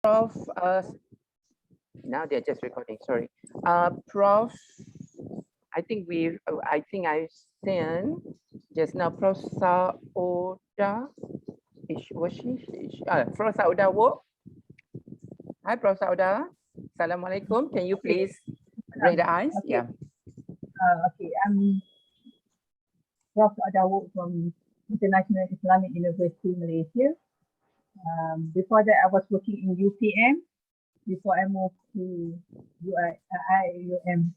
Prof, now they're just recording, sorry. Prof, I think I sent just now, Prof Sauda, was she? Prof Sauda Wo. Hi, Prof Sauda. Assalamualaikum. Can you please raise the eyes? Okay. Yeah. Okay, I'm Prof Sauda from International Islamic University, Malaysia. Before that, I was working in UPM before I moved to IUM.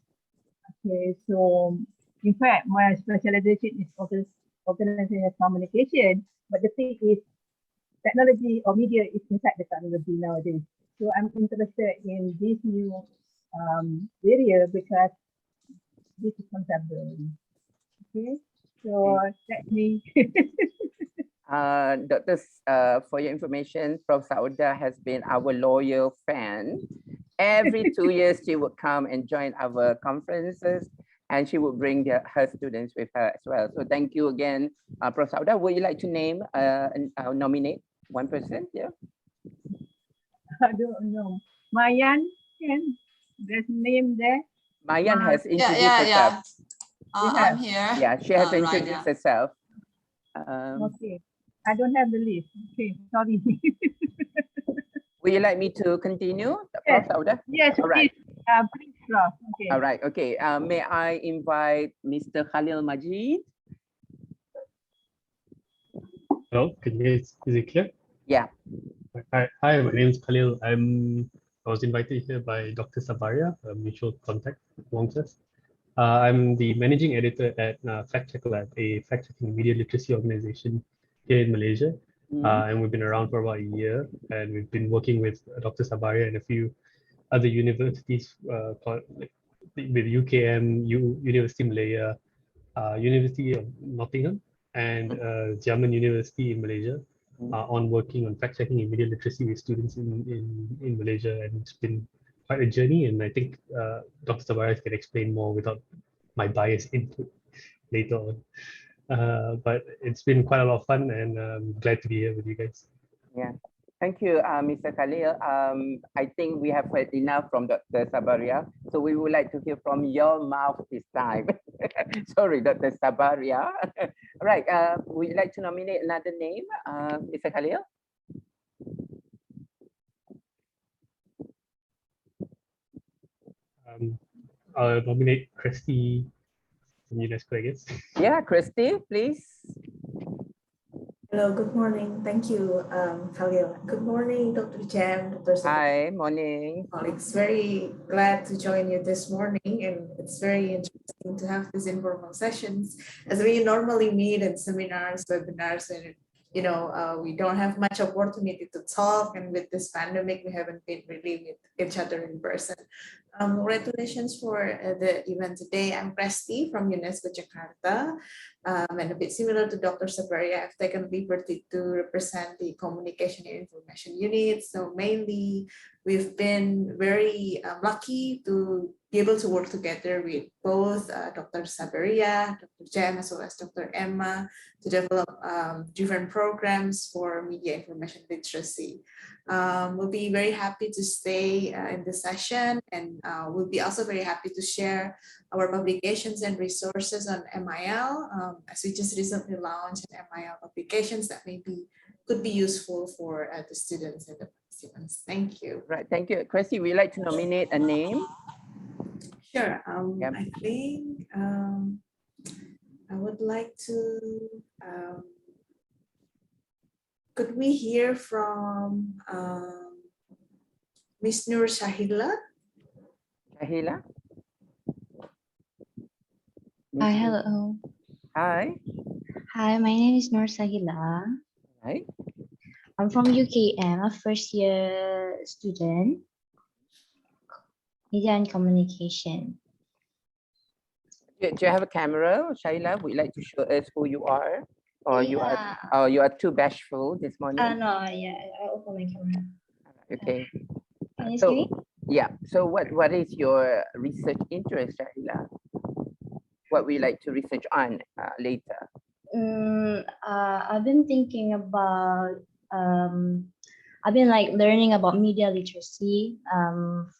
Okay, so in fact, my specialization is organizational communication, but the thing is, technology or media is inside the technology nowadays. So I'm interested in this new area because this is contemporary. Okay, so that's me. Doctors, for your information, Prof Sauda has been our loyal fan. Every 2 years, she would come and join our conferences, and she would bring her students with her as well. So thank you again, Prof Sauda. Would you like to name nominate one person? Yeah. I don't know. Mayan, can there's name there? Mayan has introduced herself. Yeah. You I'm here. Yeah, she has Right, introduced yeah. herself. Okay, I don't have the list. Okay, sorry. Would you like me to continue, Prof Sauda? Yes, All right. please, Prof. Okay. All right. Okay. May I invite Mr. Khalil Majid? Hello, is it clear? Yeah. Hi, my name is Khalil. I was invited here by Dr. Tabarya, a mutual contact amongst us. I'm the managing editor at Factcheck Lab, a fact-checking media literacy organization here in Malaysia. And we've been around for about a year, and we've been working with Dr. Tabarya and a few other universities with UKM, University Malaya, University of Nottingham, and German University in Malaysia. On working on fact-checking and media literacy with students in Malaysia, and it's been quite a journey, and I think Dr. Tabarya can explain more without my biased input later on. But it's been quite a lot of fun, and I'm glad to be here with you guys. Yeah. Thank you, Mr. Khalil. I think we have heard enough from Dr. Tabarya, so we would like to hear from your mouth this time. Sorry, Dr. Tabarya. All right. Would you like to nominate another name, Mr. Khalil? I'll nominate Kristy from UNESCO, I guess. Yeah, Kristy, please. Hello, good morning. Thank you, Khalil. Good morning, Dr. Jan, Dr. Hi, morning. Colleagues, very glad to join you this morning, and it's very interesting to have these informal sessions as we normally meet in seminars, webinars, and we don't have much opportunity to talk, and with this pandemic, we haven't been really with each other in person. Congratulations for the event today. I'm Kristy from UNESCO Jakarta, and a bit similar to Dr. Tabarya, I've taken liberty to represent the communication and information unit. So mainly, we've been very lucky to be able to work together with both Dr. Tabarya, Dr. Jem, as well as Dr. Emma to develop different programs for media information literacy. We'll be very happy to stay in the session, and we'll be also very happy to share our publications and resources on MIL, as we just recently launched an MIL publications that could be useful for the students and the participants. Thank you. Right, thank you. Kristy, would you like to nominate a name? Sure. Yep. I think I would like to. Could we hear from Ms. Nur Shaila? Shaila? Hi, hello. Hi. Hi, my name is Nur Sahila. Hi. I'm from UKM, a first year student, media and communication. Do you have a camera, Shaila? Would you like to show us who you are? Or you are too bashful this morning? No, yeah, I'll open my camera. Okay. Can you see me? Yeah. So what is your research interest, Shaila? What would you like to research on later? I've been thinking about I've been like learning about media literacy from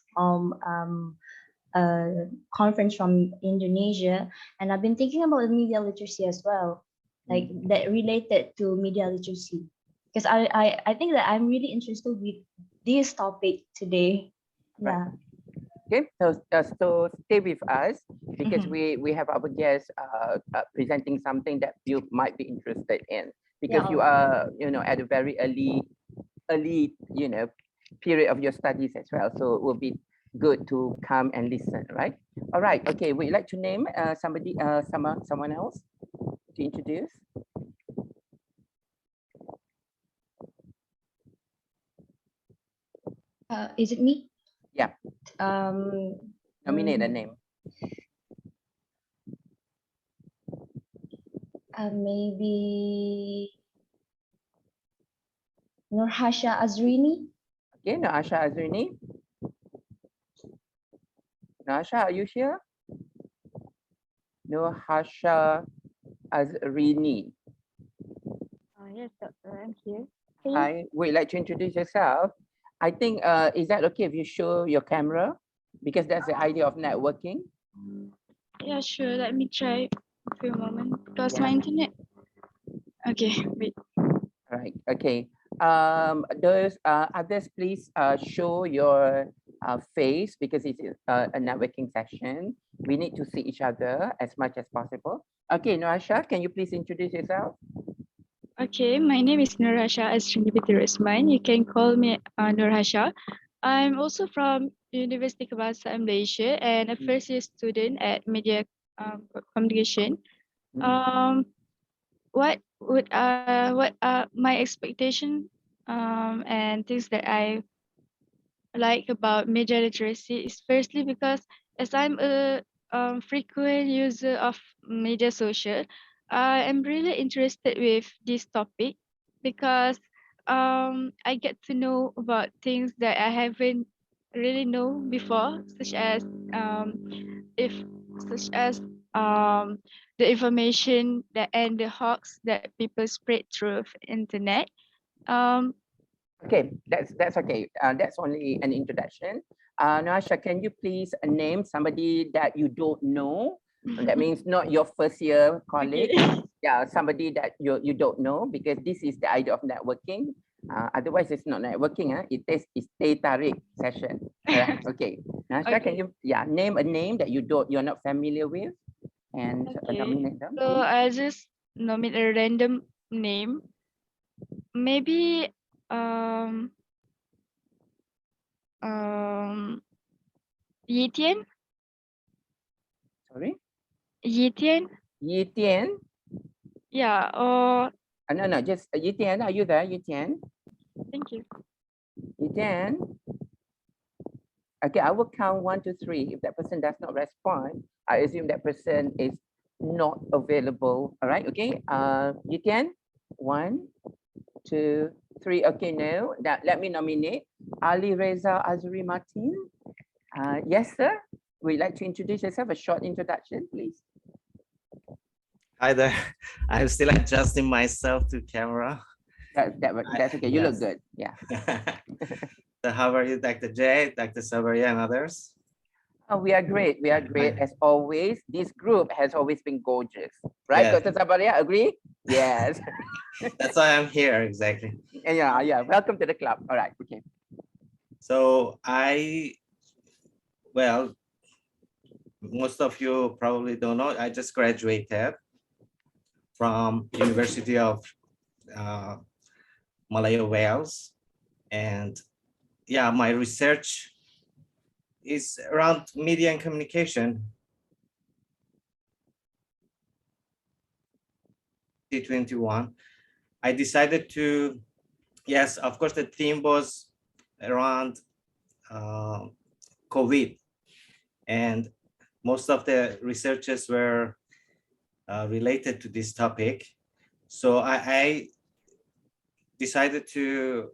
a conference from Indonesia, and I've been thinking about media literacy as well, like that related to media literacy, because I think that I'm really interested with this topic today. Right. Yeah. Okay, so stay with us because we have our guest presenting something that you might be interested in because Yeah. you are at a very early period of your studies as well. So it will be good to come and listen, right? All right. Okay. Would you like to name someone else to introduce? Is it me? Yeah. Nominate a name. Maybe Nurhasha Azrini. Okay, Naasha Azrini. Naasha, are you here? Nurhasha Azrini. Yes, doctor, I'm here. Hi, would you like to introduce yourself? I think, is that okay if you show your camera? Because that's the idea of networking. Yeah, sure. Let me try for a moment because my Yeah. internet. Okay, wait. All right, okay. Those others, please show your face because it's a networking session. We need to see each other as much as possible. Okay, Noasha, can you please introduce yourself? Okay, my name is Nurhasha Azrini Rusman. You can call me Nurhasha. I'm also from University Bahasa Malaysia and a first year student at Media Communication. What are my expectation and things that I like about media literacy is firstly because as I'm a frequent user of media social, I am really interested with this topic because I get to know about things that I haven't really know before, if such as the information that and the hoax that people spread through internet. Okay, that's okay. That's only an introduction. Noasha, can you please name somebody that you don't know? And that means not your first year colleague. Okay. Yeah, somebody that you don't know because this is the idea of networking. Otherwise, it's not networking. It's teh tarik session. All right. Okay. Noasha, can Okay. you name a name that you're not familiar with and Okay. nominate them? So I just nominate a random name. Maybe Yitian. Sorry, Yitian. Yi Tian. Yeah. Or No, just Yi Tian. Are you there, Yi Tian? thank you. Yi Tian. Okay, I will count 1 to 3. If that person does not respond, I assume that person is not available. All right, okay. You can 1, 2, 3. Okay, no. Let me nominate Ali Reza Azuri Martin. Yes, sir. Would you like to introduce yourself? A short introduction, please. Hi there. I'm still adjusting myself to camera. That's okay. You look Yes. good. Yeah. So how are you, Dr. J, Dr. Tabarya, and others? Oh, we are great. We are great as always. This group has always been gorgeous, right? Yes. Dr. Tabarya, agree? Yes. That's why I'm here, exactly. Yeah. Welcome to the club. All right. Okay. So well, most of you probably don't know, I just graduated from University of Malaya Wales. And yeah, my research is around media and communication. 2021, I decided to, yes, of course, the theme was around COVID, and most of the researchers were related to this topic. So I decided to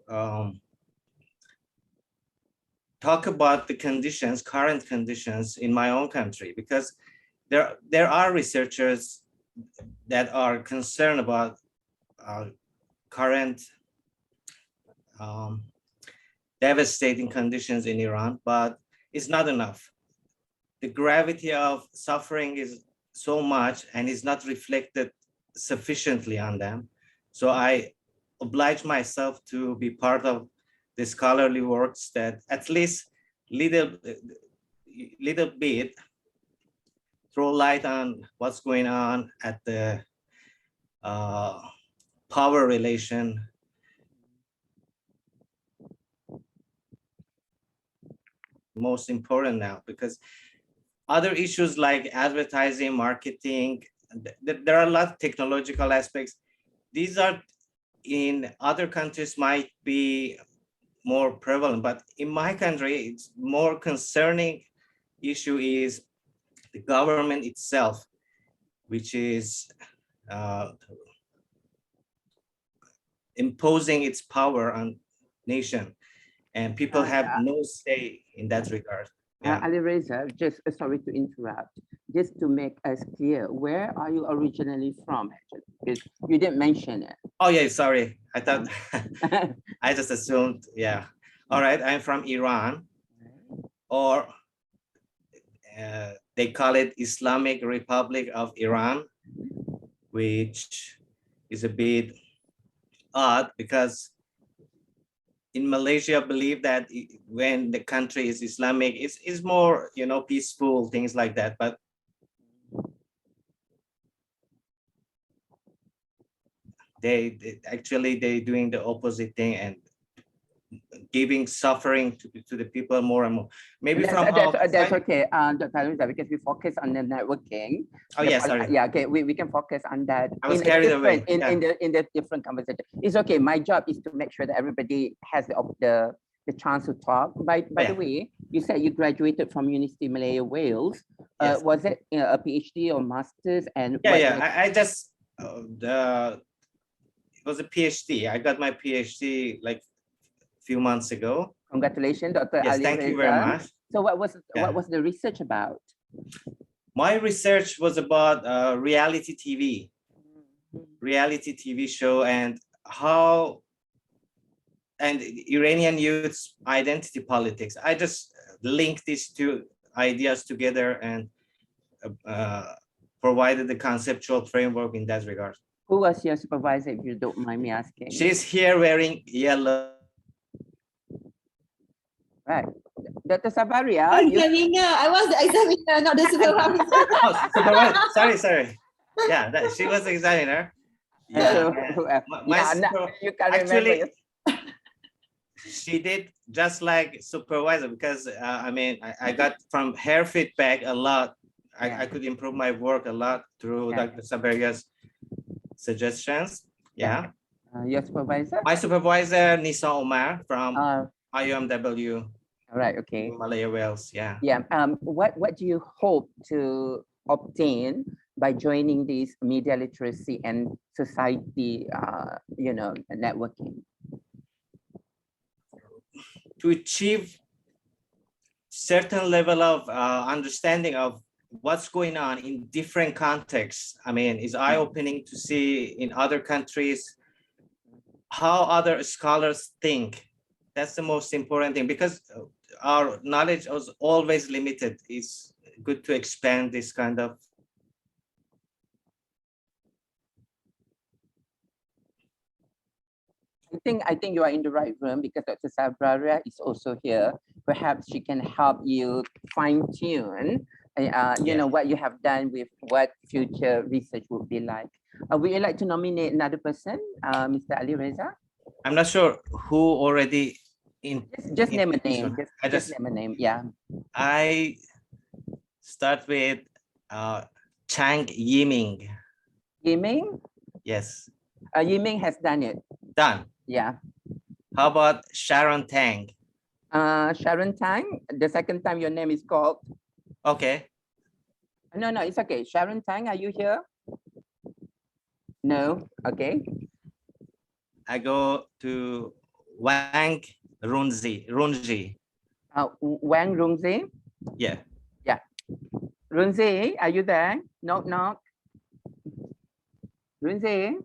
talk about the conditions, current conditions in my own country, because there are researchers that are concerned about current devastating conditions in Iran, but it's not enough. The gravity of suffering is so much and is not reflected sufficiently on them. So I oblige myself to be part of the scholarly works that at least little bit throw light on what's going on at the power relation. Most important now, because other issues like advertising, marketing, there are a lot of technological aspects. These are in other countries might be more prevalent, but in my country, it's more concerning issue is the government itself, which is imposing its power on nation, and people have no say in that regard. Yeah. Ali Reza, just sorry to interrupt. Just to make us clear, where are you originally from? Actually, because you didn't mention it. Oh yeah, sorry. I thought I just assumed. Yeah. All right. I'm from Iran, or they call it Islamic Republic of Iran, which is a bit odd because in Malaysia believe that when the country is Islamic, it's more, you know, peaceful, things like that. But they actually doing the opposite thing and giving suffering to the people more and more. Maybe that's okay, Dr. Alisa, because we focus on the networking. Oh yes, sorry. Yeah, okay, we can focus on that. I was carried away. In the different conversation. It's okay. My job is to make sure that everybody has the chance to talk. By the way, you said you graduated from University of Malaya Wales. Yes. Was it a PhD or master's? And I just it was a PhD. I got my PhD like few months ago. Congratulations, Dr. Yes, Ali thank Reza. you very much. So what was the research about? My research was about reality TV show and how and Iranian youth's identity politics. I just linked these two ideas together and provided the conceptual framework in that regard. Who was your supervisor, if you don't mind me asking? She's here wearing yellow. Right. Dr. Tabarya. Examiner. I was the examiner, not the supervisor. Oh, supervisor. Sorry. Yeah, she was the examiner. Yeah. You can actually, she did just like supervisor because I mean, I got from her feedback a lot. I could improve my work a lot through Dr. Tabarya's suggestions. Yeah. Your supervisor? My supervisor, Nisa Omar from IUMW. All right. Okay. Malaya Wales. Yeah. Yeah. What do you hope to obtain by joining this media literacy and society, networking? To achieve certain level of understanding of what's going on in different contexts. I mean, it's eye-opening to see in other countries how other scholars think. That's the most important thing because our knowledge was always limited. It's good to expand this kind of. I think you are in the right room because Dr. Tabarya is also here. Perhaps she can help you fine-tune, what you have done with what future research would be like. Would you like to nominate another person, Mr. Ali Reza? I'm not sure who already just name a name. Just name a name. Yeah. I start with Chang Yiming. Yiming? Yes. Yiming has done it. Done. Yeah. How about Sharon Tang? Sharon Tang. The second time your name is called. Okay. No, it's okay. Sharon Tang, are you here? No. Okay. I go to Wang Runzi. Wang Runzi? Yeah. Yeah. Runzi, are you there? Knock, knock. Runzi?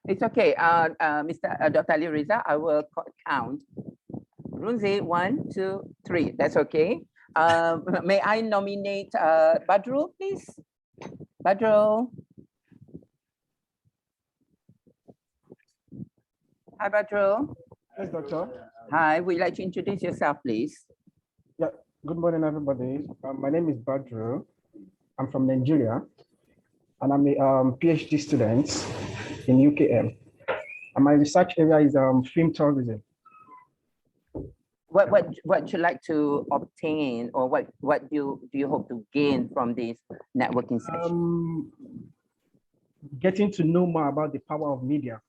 It's okay. Dr. Ali Riza, I will count. Runzi, 1, 2, 3. That's okay. May I nominate Badru, please? Badru. Hi, Badru. Yes, doctor. Hi, would you like to introduce yourself, please? Yeah, good morning, everybody. My name is Badru. I'm from Nigeria, and I'm a PhD student in UKM. And my research area is film tourism. What would you like to obtain, or what do you hope to gain from this networking session? Getting to know more about the power of media.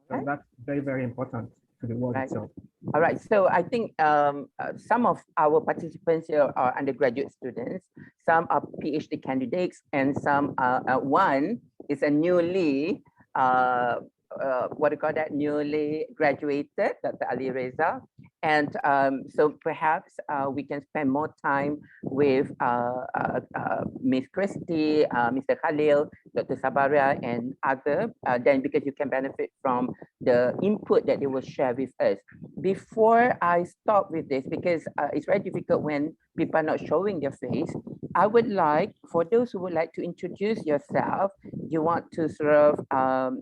So that's very, very important to the world itself. All right, so I think some of our participants here are undergraduate students, some are PhD candidates, and some one is a newly newly graduated, Dr. Ali Reza. And so perhaps we can spend more time with Ms. Kristy, Mr. Khalil, Dr. Tabarya, and other, then because you can benefit from the input that they will share with us. Before I stop with this, because it's very difficult when people are not showing their face, I would like, for those who would like to introduce yourself, you want to sort of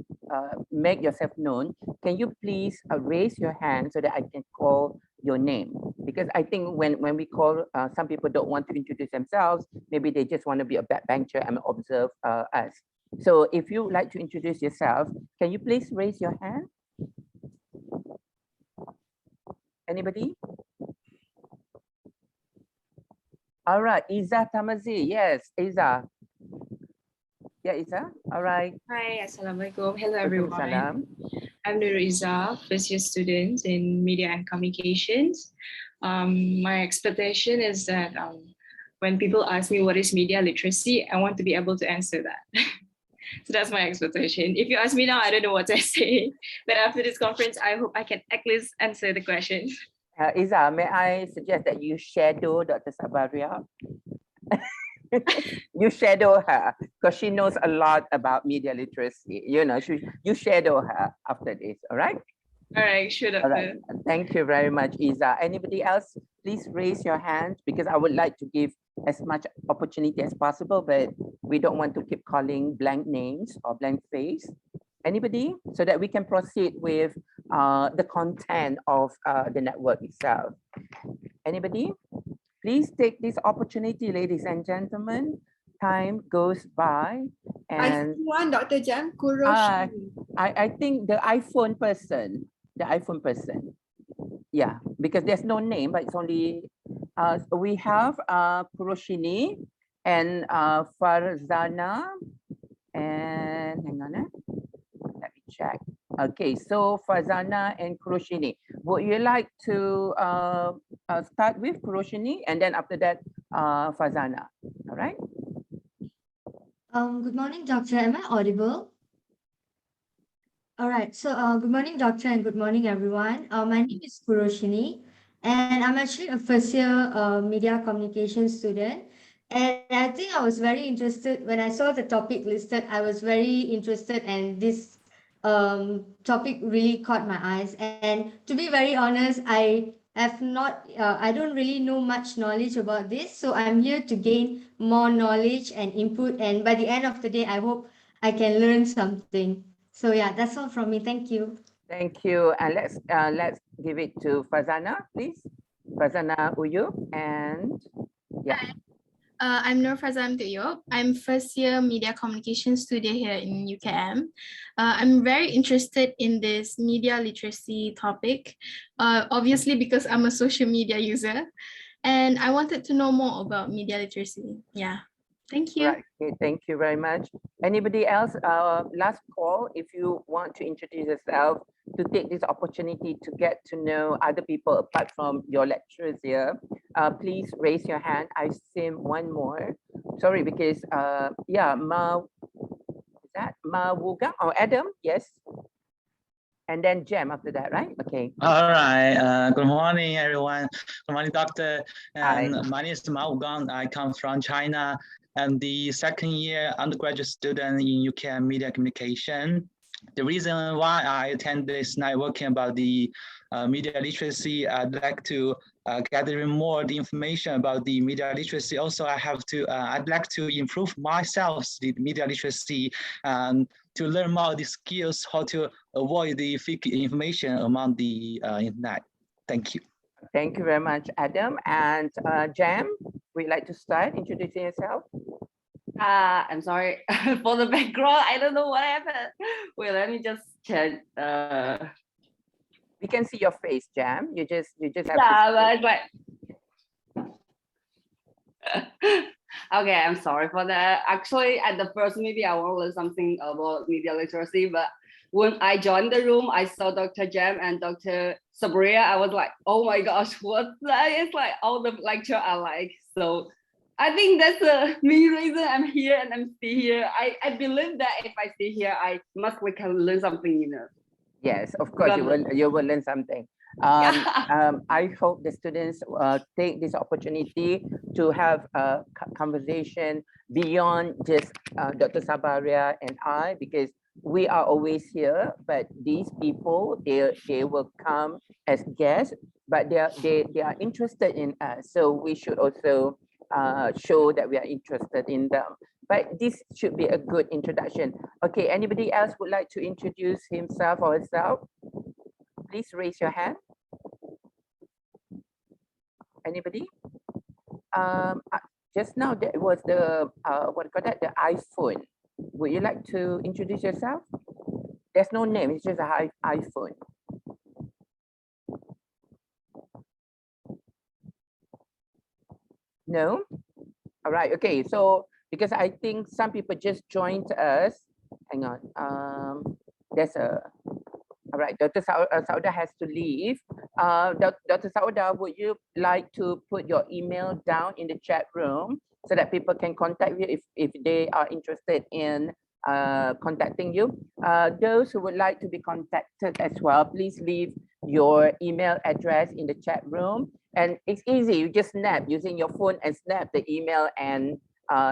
make yourself known, can you please raise your hand so that I can call your name? Because I think when we call, some people don't want to introduce themselves, maybe they just want to be a backbencher and observe us. So if you would like to introduce yourself, can you please raise your hand? Anybody? All right, Iza Tamazi, yes, Iza. Yeah, Iza, all right. Hi, Assalamualaikum. Hello, everyone. Salam. I'm Nur Iza, first year student in Media and Communications. My expectation is that when people ask me what is media literacy, I want to be able to answer that. So that's my expectation. If you ask me now, I don't know what to say. But after this conference, I hope I can at least answer the question. Iza, may I suggest that you shadow Dr. Tabarya? You shadow her because she knows a lot about media literacy. You know, you shadow her after this, all right? All right, sure. All right. Thank you very much, Iza. Anybody else, please raise your hand because I would like to give as much opportunity as possible, but we don't want to keep calling blank names or blank face. Anybody? So that we can proceed with the content of the network itself. Anybody? Please take this opportunity, ladies and gentlemen. Time goes by. And I see one, Dr. Jam, Puroshini. I think the iPhone person. Yeah, because there's no name, but it's only, we have Puroshini and Farzana, and hang on, let me check. Okay, so Farzana and Puroshini. Would you like to start with Puroshini and then after that, Farzana, all right? Good morning, Doctor. Am I audible? All right. So good morning, Doctor, and good morning, everyone. My name is Puroshini, and I'm actually a first-year media communication student. And I think I was very interested when I saw the topic listed. I was very interested, and this topic really caught my eyes. And to be very honest, I don't really know much knowledge about this. So I'm here to gain more knowledge and input. And by the end of the day, I hope I can learn something. So yeah, that's all from me. Thank you. Thank you. And let's give it to Farzana, please. Farzana Uyu, and yeah. I'm Nur Fazam Tuyop. I'm first year media communication student here in UKM. I'm very interested in this media literacy topic, obviously because I'm a social media user, and I wanted to know more about media literacy. Yeah, thank you. Right. Okay, thank you very much. Anybody else? Last call, if you want to introduce yourself, to take this opportunity to get to know other people apart from your lecturers here, please raise your hand. I see one more. Sorry, because yeah, is that Wuga or Adam? Yes. And then Jem after that, right? Okay. All right. Good morning, everyone. Good morning, Doctor. And Hi. my name is Ma Wugang. I come from China. I'm the second year undergraduate student in UK Media Communication. the reason why I attend this networking about the media literacy, I'd like to gather more the information about the media literacy. Also, I'd like to improve myself the media literacy and to learn more the skills, how to avoid the fake information among the internet. Thank you. Thank you very much, Adam. And Jam, would you like to start introducing yourself? I'm sorry for the background. I don't know what happened. Wait, let me just check. We can see your face, Jam. You just have yeah, but okay, I'm sorry for that. Actually, at the first maybe I want to learn something about media literacy, but when I joined the room, I saw Dr. Jam and Dr. Tabarya. I was like, oh my gosh, what's that? It's like all the lecture I like. So I think that's the main reason I'm here and I'm still here. I believe that if I stay here, I we can learn something, you know. Yes, of course, you will learn something. I hope the students take this opportunity to have a conversation beyond just Dr. Tabarya and I, because we are always here, but these people, they will come as guests, but they are interested in us. So we should also show that we are interested in them. But this should be a good introduction. Okay, anybody else would like to introduce himself or herself? Please raise your hand. Anybody? Just now there was the what do you call that? The iPhone. Would you like to introduce yourself? There's no name. It's just an iPhone. No. All right. Okay. So because I think some people just joined us. Hang on. There's a. All right, Dr. Sauda has to leave. Dr. Sauda, would you like to put your email down in the chat room so that people can contact you if they are interested in contacting you? Those who would like to be contacted as well, please leave your email address in the chat room. And it's easy, you just snap using your phone and snap the email and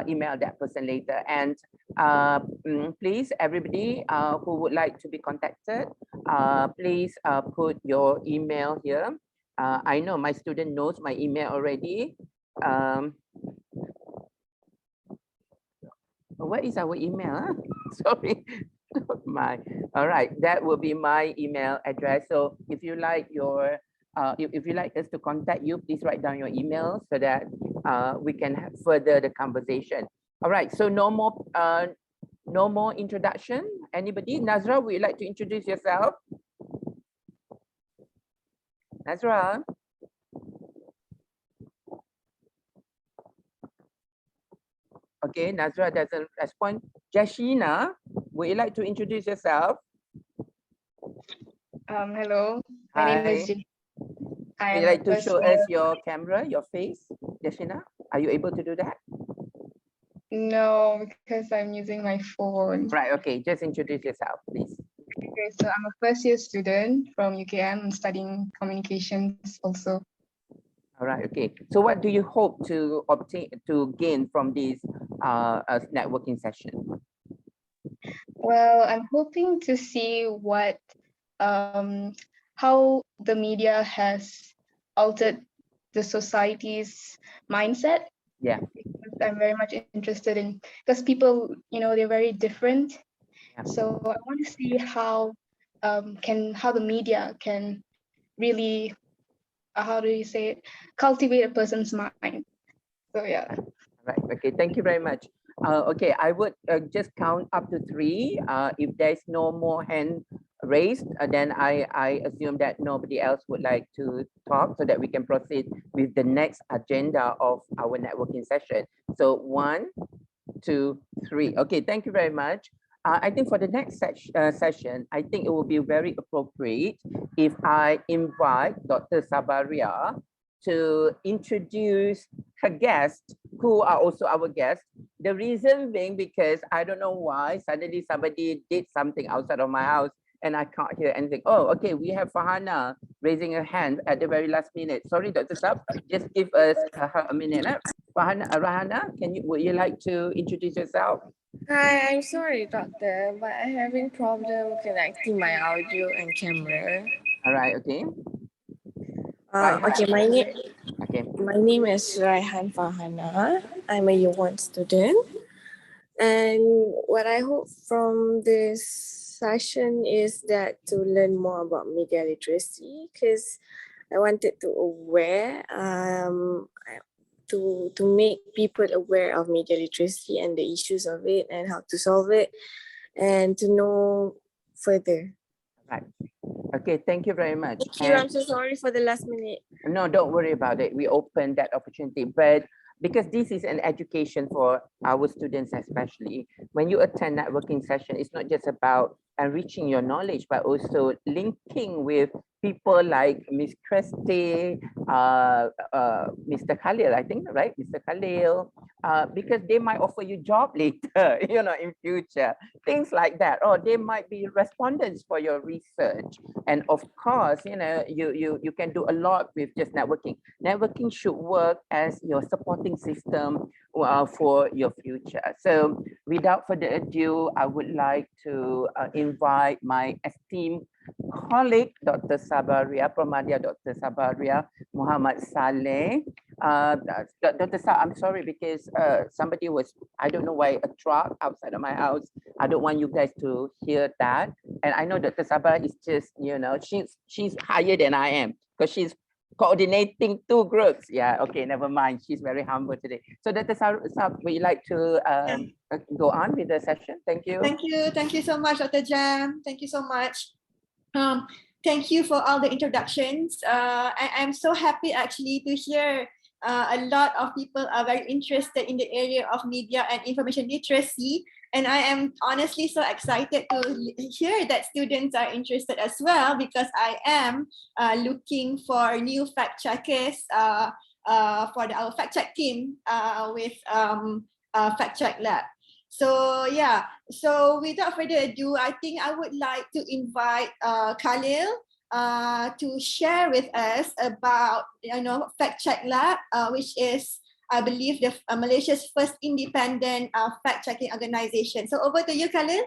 email that person later. And please, everybody who would like to be contacted, please put your email here. I know my student knows my email already. What is our email? Sorry. All right, that will be my email address. So if you like your if you like us to contact you, please write down your email so that we can further the conversation. All right, so no more introduction. Anybody? Nazra, would you like to introduce yourself? Nazra. Okay, Nazra doesn't respond. Jashina, would you like to introduce yourself? Hello, my Hi. name is Jin. Would you like to show us your camera, your face, Jashina? Are you able to do that? No, because I'm using my phone. Right, okay, just introduce yourself, please. Okay, so I'm a first-year student from UKM. I'm studying communications also. All right, okay. So what do you hope to gain from this networking session? Well, I'm hoping to see what how the media has altered the society's mindset. Yeah. Because I'm very much interested in, because people, you know, they're very different. Yeah. So I want to see how the media can really, how do you say it, cultivate a person's mind. So yeah. Right, okay, thank you very much. Okay, I would just count up to 3. If there's no more hand raised, then I assume that nobody else would like to talk so that we can proceed with the next agenda of our networking session. So 1, 2, 3. Okay, thank you very much. I think for the next session, I think it will be very appropriate if I invite Dr. Tabarya to introduce her guests, who are also our guests. The reason being because I don't know why suddenly somebody did something outside of my house and I can't hear anything. Oh, okay, we have Farhana raising her hand at the very last minute. Sorry, Dr. Sab, just give us her a minute. Rahana, would you like to introduce yourself? Hi, I'm sorry, doctor, but I'm having problem connecting my audio and camera. All right, okay. Right. Okay, Okay. my name is Raihan Farhana. I'm a year one student. And what I hope from this session is that to learn more about media literacy, because I wanted to to make people aware of media literacy and the issues of it and how to solve it and to know further. Right. Okay, thank you very much. Thank you. I'm so sorry for the last minute. No, don't worry about it. We open that opportunity, but because this is an education for our students, especially when you attend networking session, it's not just about enriching your knowledge, but also linking with people like Miss Kristy, Mr. Khalil, I think, right? Mr. Khalil, because they might offer you job later, in future, things like that. Or they might be respondents for your research. And of course, you can do a lot with just networking. Networking should work as your supporting system for your future. So without further ado, I would like to invite my esteemed colleague, Dr. Tabarya, Promadia Dr. Tabarya, Muhammad Saleh. Dr. Sa, I'm sorry because somebody was, I don't know why, a truck outside of my house. I don't want you guys to hear that. And I know Dr. Sabah is just, she's higher than I am because she's coordinating two groups. Yeah, okay, never mind. She's very humble today. So Dr. Sab, would you like to go on with the session? Thank you. Thank you so much, Dr. Jam. Thank you so much. Thank you for all the introductions. I'm so happy actually to hear a lot of people are very interested in the area of media and information literacy. And I am honestly so excited to hear that students are interested as well, because I am looking for new fact checkers for our fact check team with Fact Check Lab. So yeah, so without further ado, I think I would like to invite Khalil to share with us about Fact Check Lab, which is, I believe, the Malaysia's first independent fact-checking organization. So over to you, Khalil.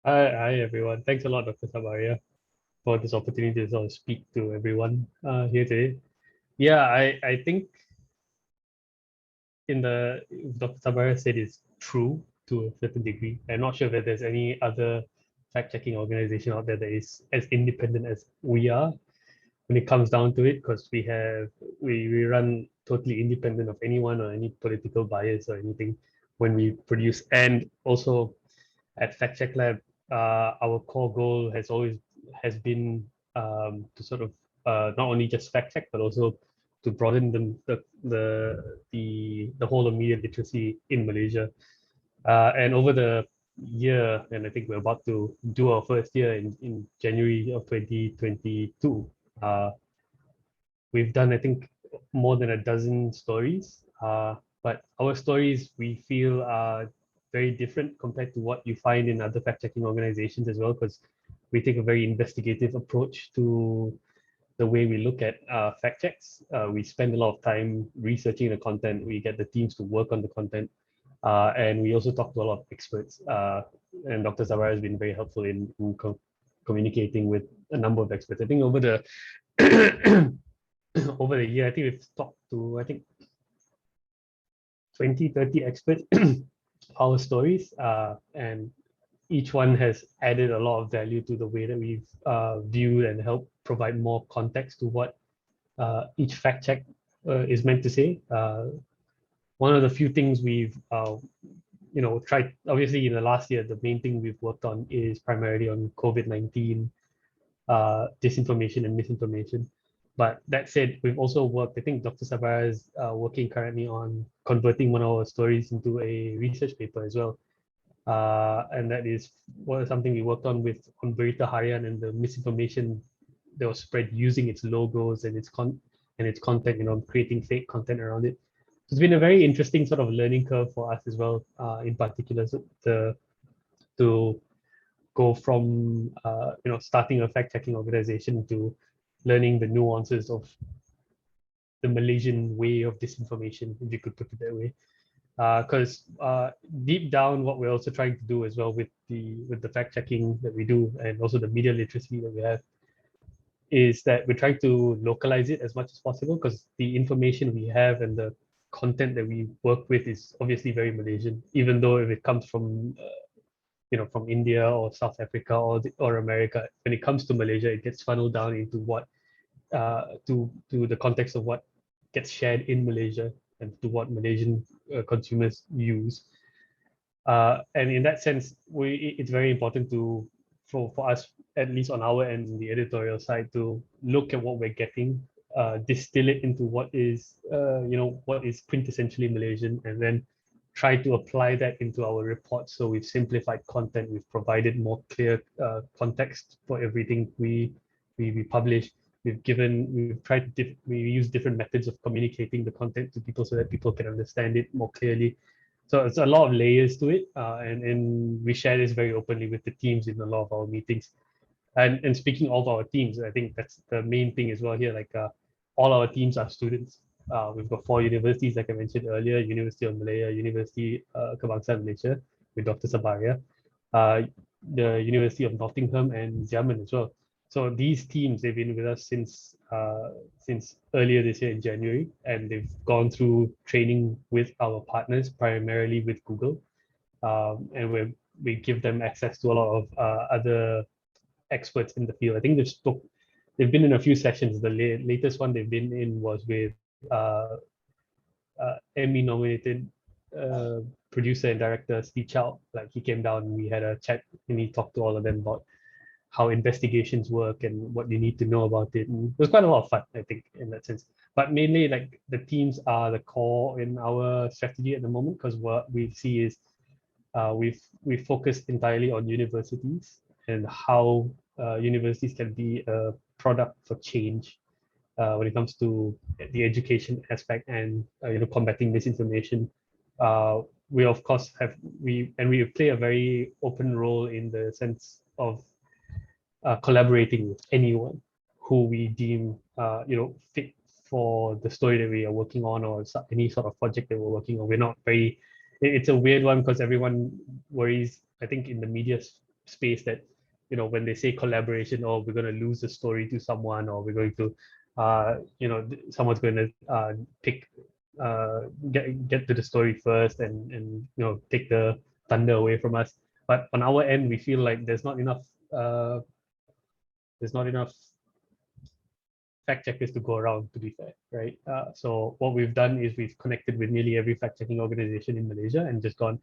Hi everyone. Thanks a lot, Dr. Tabarya, for this opportunity to sort of speak to everyone here today. Yeah, I think Dr. Tabarya said is true to a certain degree. I'm not sure if there's any other fact-checking organization out there that is as independent as we are when it comes down to it, because we run totally independent of anyone or any political bias or anything when we produce. And also at Fact Check Lab, our core goal has been to sort of not only just fact check, but also to broaden the whole of media literacy in Malaysia. And over the year, and I think we're about to do our first year in January of 2022, we've done, I think, more than a dozen stories. But our stories, we feel, are very different compared to what you find in other fact-checking organizations as well, because we take a very investigative approach to the way we look at fact checks. We spend a lot of time researching the content. We get the teams to work on the content. And we also talk to a lot of experts. And Dr. Tabarya has been very helpful in communicating with a number of experts. I think over the over the year, I think we've talked to, 20, 30 experts, our stories, and each one has added a lot of value to the way that we've viewed and helped provide more context to what each fact check is meant to say. One of the few things we've tried, obviously in the last year, the main thing we've worked on is primarily on COVID-19 disinformation and misinformation. But that said, we've also worked, I think Dr. Tabarya is working currently on converting one of our stories into a research paper as well. And that is something we worked on Berita Harian and the misinformation that was spread using its logos and its content, creating fake content around it. So it's been a very interesting sort of learning curve for us as well, in particular, to go from starting a fact-checking organization to learning the nuances of the Malaysian way of disinformation, if you could put it that way. Because deep down, what we're also trying to do as well with the fact checking that we do, and also the media literacy that we have, is that we're trying to localize it as much as possible, because the information we have and the content that we work with is obviously very Malaysian, even though if it comes from from India or South Africa or America, when it comes to Malaysia, it gets funneled down into what to the context of what gets shared in Malaysia and to what Malaysian consumers use. And in that sense, it's very important for us, at least on our end, in the editorial side, to look at what we're getting, distill it into what is what is quintessentially Malaysian, and then try to apply that into our reports. So we've simplified content, we've provided more clear context for everything we publish. We use different methods of communicating the content to people so that people can understand it more clearly. So it's a lot of layers to it, and we share this very openly with the teams in a lot of our meetings. And speaking of our teams, I think that's the main thing as well here. Like all our teams are students. We've got 4 universities, like I mentioned earlier: University of Malaya, University Kebangsaan Malaysia with Dr. Tabarya, the University of Nottingham, and Xiamen as well. So these teams, they've been with us since earlier this year in January, and they've gone through training with our partners, primarily with Google, and we give them access to a lot of other experts in the field. I think they've been in a few sessions. The latest one they've been in was with Emmy-nominated producer and director Steve Chow. Like, he came down and we had a chat and he talked to all of them about how investigations work and what you need to know about it. And it was quite a lot of fun, I think, in that sense. But mainly, like, the teams are the core in our strategy at the moment, because what we see is we've focused entirely on universities and how universities can be a product for change when it comes to the education aspect and combating misinformation. We of course we play a very open role in the sense of collaborating with anyone who we deem fit for the story that we are working on, or any sort of project that we're working on. We're not very, it's a weird one because everyone worries, I think, in the media space that when they say collaboration, or we're going to lose the story to someone, or we're going to someone's going to get to the story first and take the thunder away from us. But on our end, we feel like there's not enough fact checkers to go around, to be fair, right? So what we've done is we've connected with nearly every fact checking organization in Malaysia and just gone,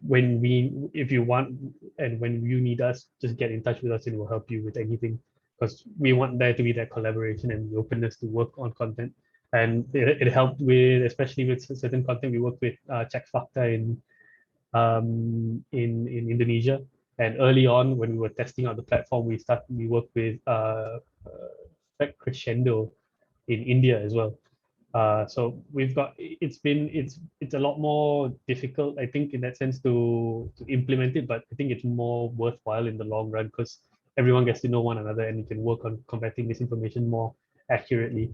if you want and when you need us, just get in touch with us and we'll help you with anything, because we want there to be that collaboration and the openness to work on content. And it helped with, especially with certain content, we worked with Check Fakta in Indonesia. And early on, when we were testing out the platform, we worked with Crescendo in India as well. So we've got, it's a lot more difficult, I think, in that sense to implement it, but I think it's more worthwhile in the long run because everyone gets to know one another and you can work on combating misinformation more accurately.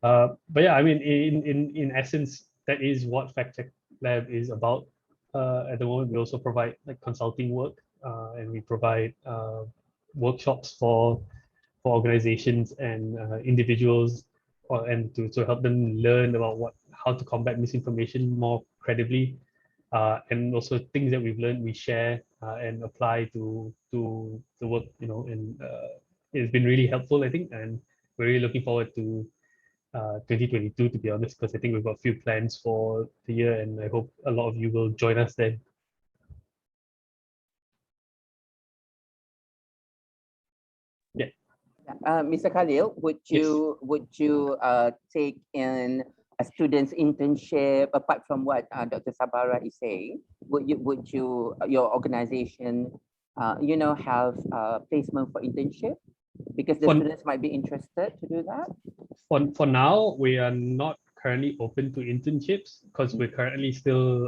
But yeah, I mean, in essence, that is what Fact Check Lab is about. At the moment, we also provide like consulting work, and we provide workshops for organizations and individuals, and to help them learn about how to combat misinformation more credibly, and also things that we've learned we share and apply to the work, and it's been really helpful, I think, and we're really looking forward to 2022, to be honest, because I think we've got a few plans for the year, and I hope a lot of you will join us then. Yeah. Mr. Khalil, would you take in a student's internship apart from what Dr. Sabara is saying? Would you your organization have placement for internship, because the students might be interested to do that? For now, we are not currently open to internships because we're currently still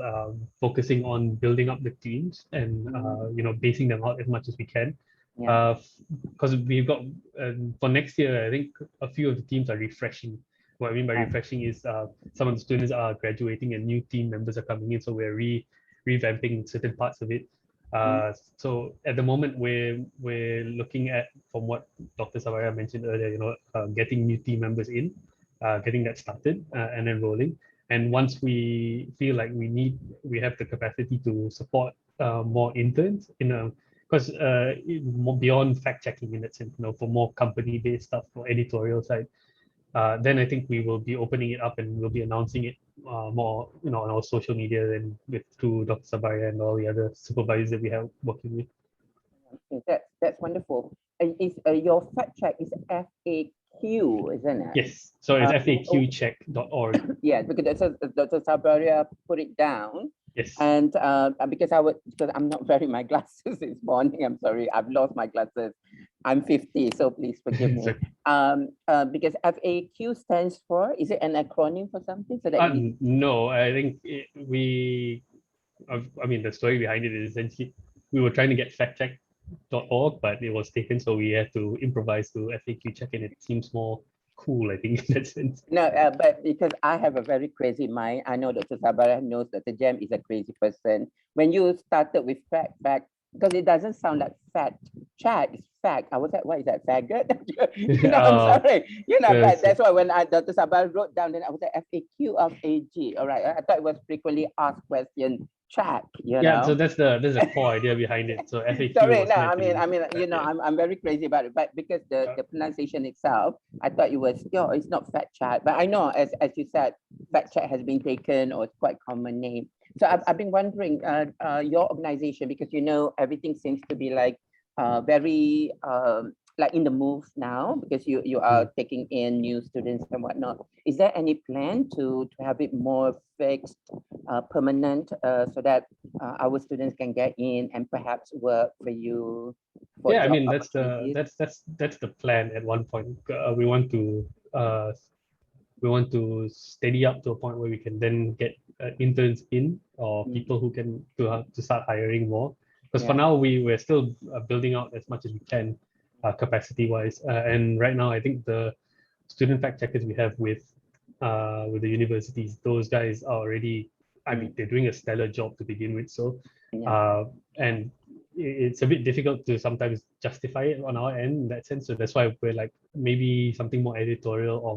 focusing on building up the teams and basing them out as much as we can. Because we've got for next year, I think a few of the teams are refreshing. what I mean by refreshing is some of the students are graduating and new team members are coming in, so we're revamping certain parts of it. So at the moment we're looking at, from what Dr. Tabarya mentioned earlier, getting new team members in, getting that started and then rolling. And once we feel like we have the capacity to support more interns because beyond fact checking in that sense, for more company-based stuff, for editorial side, then I think we will be opening it up and we'll be announcing it more, on our social media and through Dr. Tabarya and all the other supervisors that we have working with. Okay, that's wonderful. Is your fact check is FAQ, isn't it? Yes, so it's faqcheck.org. Yeah, because Dr. Tabarya put it down. Yes. And because I'm not wearing my glasses this morning, I'm sorry, I've lost my glasses. I'm 50, so please forgive me. Because FAQ stands for, is it an acronym for something? So that no, I think the story behind it is essentially we were trying to get factcheck.org, but it was taken, so we had to improvise to FAQ check, and it seems more cool, I think, in that sense. No, but because I have a very crazy mind, I know Dr. Tabarya knows that the Jam is a crazy person. When you started with fact, because it doesn't sound like fat chat, it's fact. I was like, what is that, faggot? I'm sorry. But that's why when Dr. Tabarya wrote down, then I was like, FAQ of AG. All right, I thought it was frequently asked question track. Yeah, so that's the core idea behind it. So FAQ. Sorry, no, I'm very crazy about it, but because the pronunciation itself, I thought it was, it's not fat chat, but I know as you said, fat chat has been taken, or it's quite common name. So I've been wondering, your organization, because everything seems to be like very like in the move now, because you are taking in new students and whatnot. Is there any plan to have it more fixed, permanent, so that our students can get in and perhaps work for you? Yeah, I mean that's the plan at one point. We want to steady up to a point where we can then get interns in, or people who can to start hiring more. Because for now we're still building out as much as we can, capacity wise. And right now I think the student fact checkers we have with the universities, those guys are already, they're doing a stellar job to begin with. So and it's a bit difficult to sometimes justify it on our end in that sense. So that's why we're like, maybe something more editorial or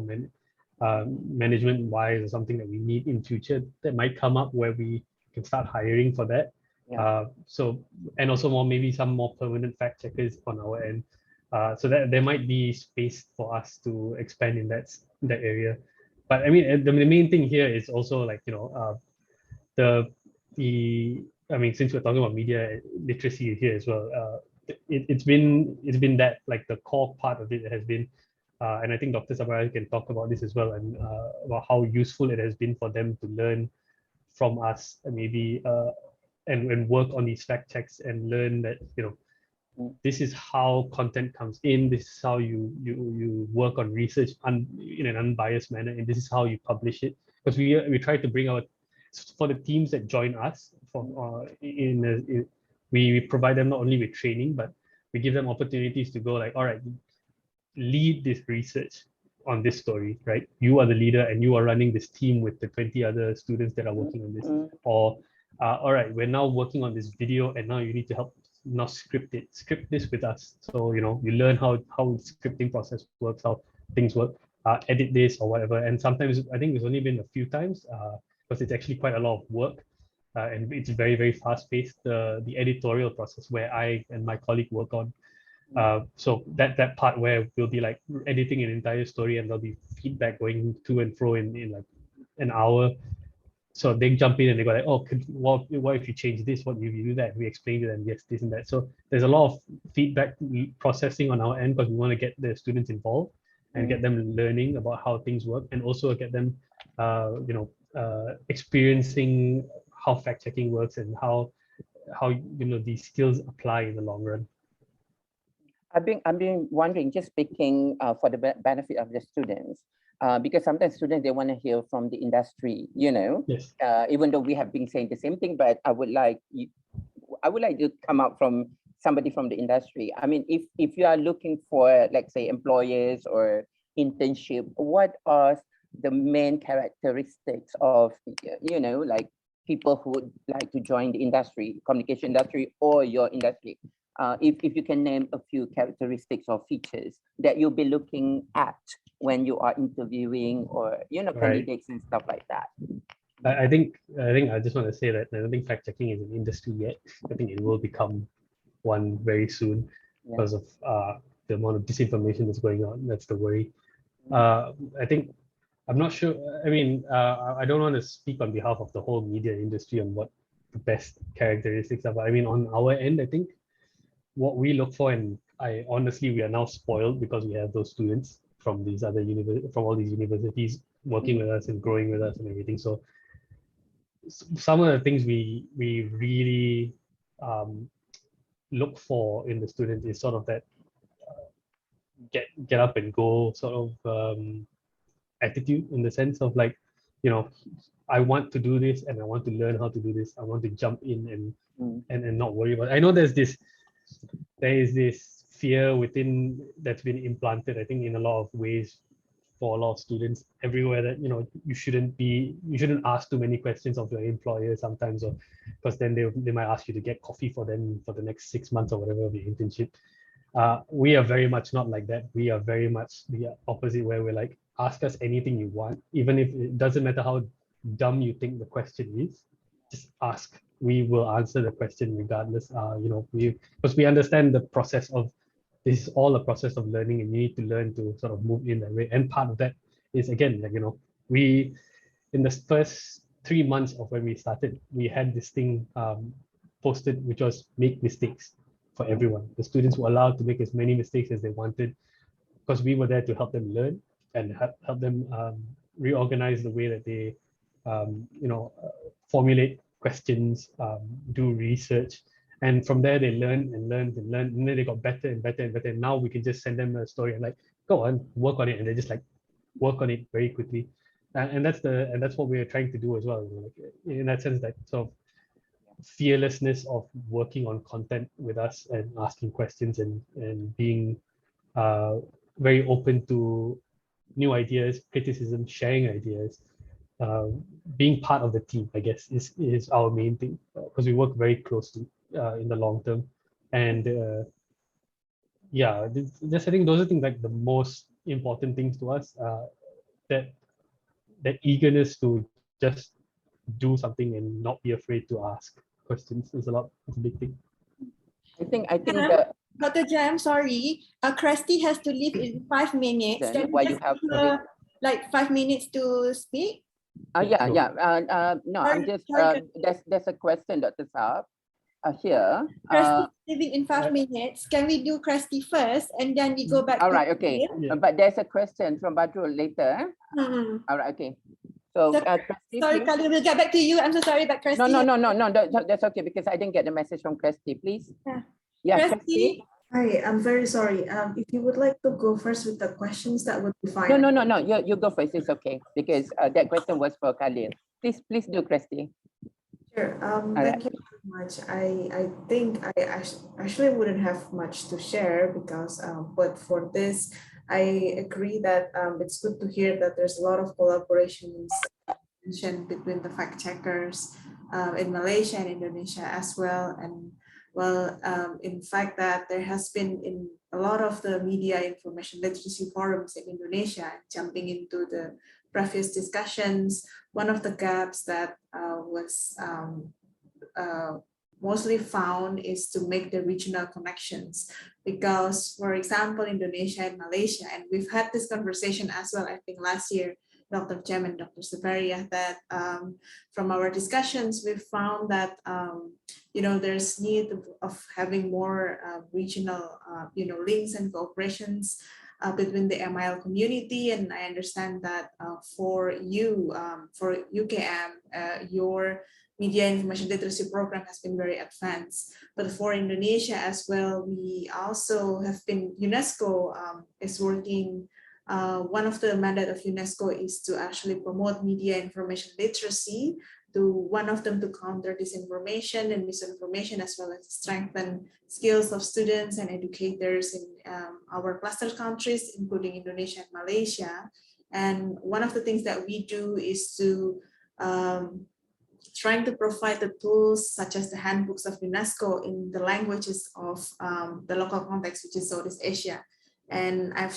management wise, or something that we need in future that might come up where we can start hiring for that. So, and also maybe some more permanent fact checkers on our end, so that there might be space for us to expand in that area. But I mean, the main thing here is also like, since we're talking about media literacy here as well, it's been that, like, the core part of it has been, and I think Dr. Tabarya can talk about this as well, and about how useful it has been for them to learn from us, and maybe and work on these fact checks and learn that, this is how content comes in, this is how you work on research in an unbiased manner, and this is how you publish it. Because we try to bring out, for the teams that join us, we provide them not only with training, but we give them opportunities to go like, all right, lead this research on this story, right? You are the leader and you are running this team with the 20 other students that are working on this. Or, all right, we're now working on this video and now you need to help now script this with us. So, you learn how the scripting process works, how things work, edit this or whatever. And sometimes, I think it's only been a few times, because it's actually quite a lot of work. And it's very, very fast paced, the editorial process where I and my colleague work on. So that part where we'll be like editing an entire story and there'll be feedback going to and fro in like an hour. So they jump in and they go like, oh, what if you change this? What if you do that? We explain to them, yes, this and that. So there's a lot of feedback processing on our end, because we want to get the students involved and get them learning about how things work, and also get them, experiencing how fact checking works and how these skills apply in the long run. I've been wondering, just speaking for the benefit of the students, because sometimes students, they want to hear from the industry, Yes. Even though we have been saying the same thing, but I would like to come out from somebody from the industry. I mean, if you are looking for, let's say, employers or internship, what are the main characteristics of, you know, like people who would like to join the industry, communication industry or your industry. If you can name a few characteristics or features that you'll be looking at when you are interviewing or, you know, candidates and stuff like that. I think I just want to say that I don't think fact checking is an industry yet. I think it will become one very soon because of the amount of disinformation that's going on. That's the worry. I think I'm not sure. I mean, I don't want to speak on behalf of the whole media industry on what the best characteristics are. But I mean, on our end, I think what we look for, and I honestly, we are now spoiled because we have those students from these other from all these universities working with us and growing with us and everything. So some of the things we really look for in the students is sort of that get up and go sort of attitude, in the sense of like, you know, I want to do this and I want to learn how to do this. I want to jump in and not worry about it. I know there is this fear within that's been implanted, I think, in a lot of ways for a lot of students everywhere, that, you know, you shouldn't ask too many questions of your employer sometimes, or because then they might ask you to get coffee for them for the next 6 months or whatever of your internship. We are very much not like that. We are very much the opposite, where we're like, ask us anything you want, even if it doesn't matter how dumb you think the question is, just ask. We will answer the question regardless. You know, because we understand the process of this is all a process of learning, and you need to learn to sort of move in that way. And part of that is, again, like, you know, we, in the first 3 months of when we started, we had this thing posted, which was make mistakes for everyone. The students were allowed to make as many mistakes as they wanted, because we were there to help them learn and help them reorganize the way that they, you know, formulate questions, do research. And from there, they learn and learn and learn, and then they got better and better and better. And now we can just send them a story and like, go on, work on it, and they just like work on it very quickly. And that's what we're trying to do as well. You know, like, in that sense, that sort of fearlessness of working on content with us and asking questions and being very open to new ideas, criticism, sharing ideas. Being part of the team, I guess, is our main thing, because we work very closely in the long term. And yeah, just I think those are things like the most important things to us. That eagerness to just do something and not be afraid to ask questions is a big thing. I think that Dr. Jam, sorry, Krusty has to leave in 5 minutes. Then Can why you you just have give her like 5 minutes to speak? No, I'm just there's a question, Dr. Saab, here. Krusty leaving in 5 minutes. Can we do Krusty first and then we go back? All right, okay. But there's a question from Badrul later. All right, okay. So, Kristy, sorry, Khalil, we'll get back to you. I'm so sorry, but Krusty. No, that's okay, because I didn't get the message from Kristy. Please. Yeah, Kristy. Hi, I'm very sorry. If you would like to go first with the questions, that would be fine. No. You go first. It's okay, because that question was for Khalil. Please do, Kristy. Sure. Thank you very much. I think I actually wouldn't have much to share because, but for this, I agree that it's good to hear that there's a lot of collaborations between the fact checkers in Malaysia and Indonesia as well. And well, in fact, that there has been in a lot of the media information literacy forums in Indonesia, jumping into the previous discussions, one of the gaps that was mostly found is to make the regional connections. Because, for example, Indonesia and Malaysia, and we've had this conversation as well, I think last year, Dr. Jem and Dr. Tabarya, that from our discussions, we've found that you know, there's need of having more regional you know, links and cooperations between the MIL community. And I understand that for you, for UKM, your media information literacy program has been very advanced. But for Indonesia as well, we also have been, UNESCO is working, one of the mandate of UNESCO is to actually promote media information literacy, to one of them to counter disinformation and misinformation, as well as strengthen skills of students and educators in our cluster countries, including Indonesia and Malaysia. And one of the things that we do is to trying to provide the tools such as the handbooks of UNESCO in the languages of the local context, which is Southeast Asia. And I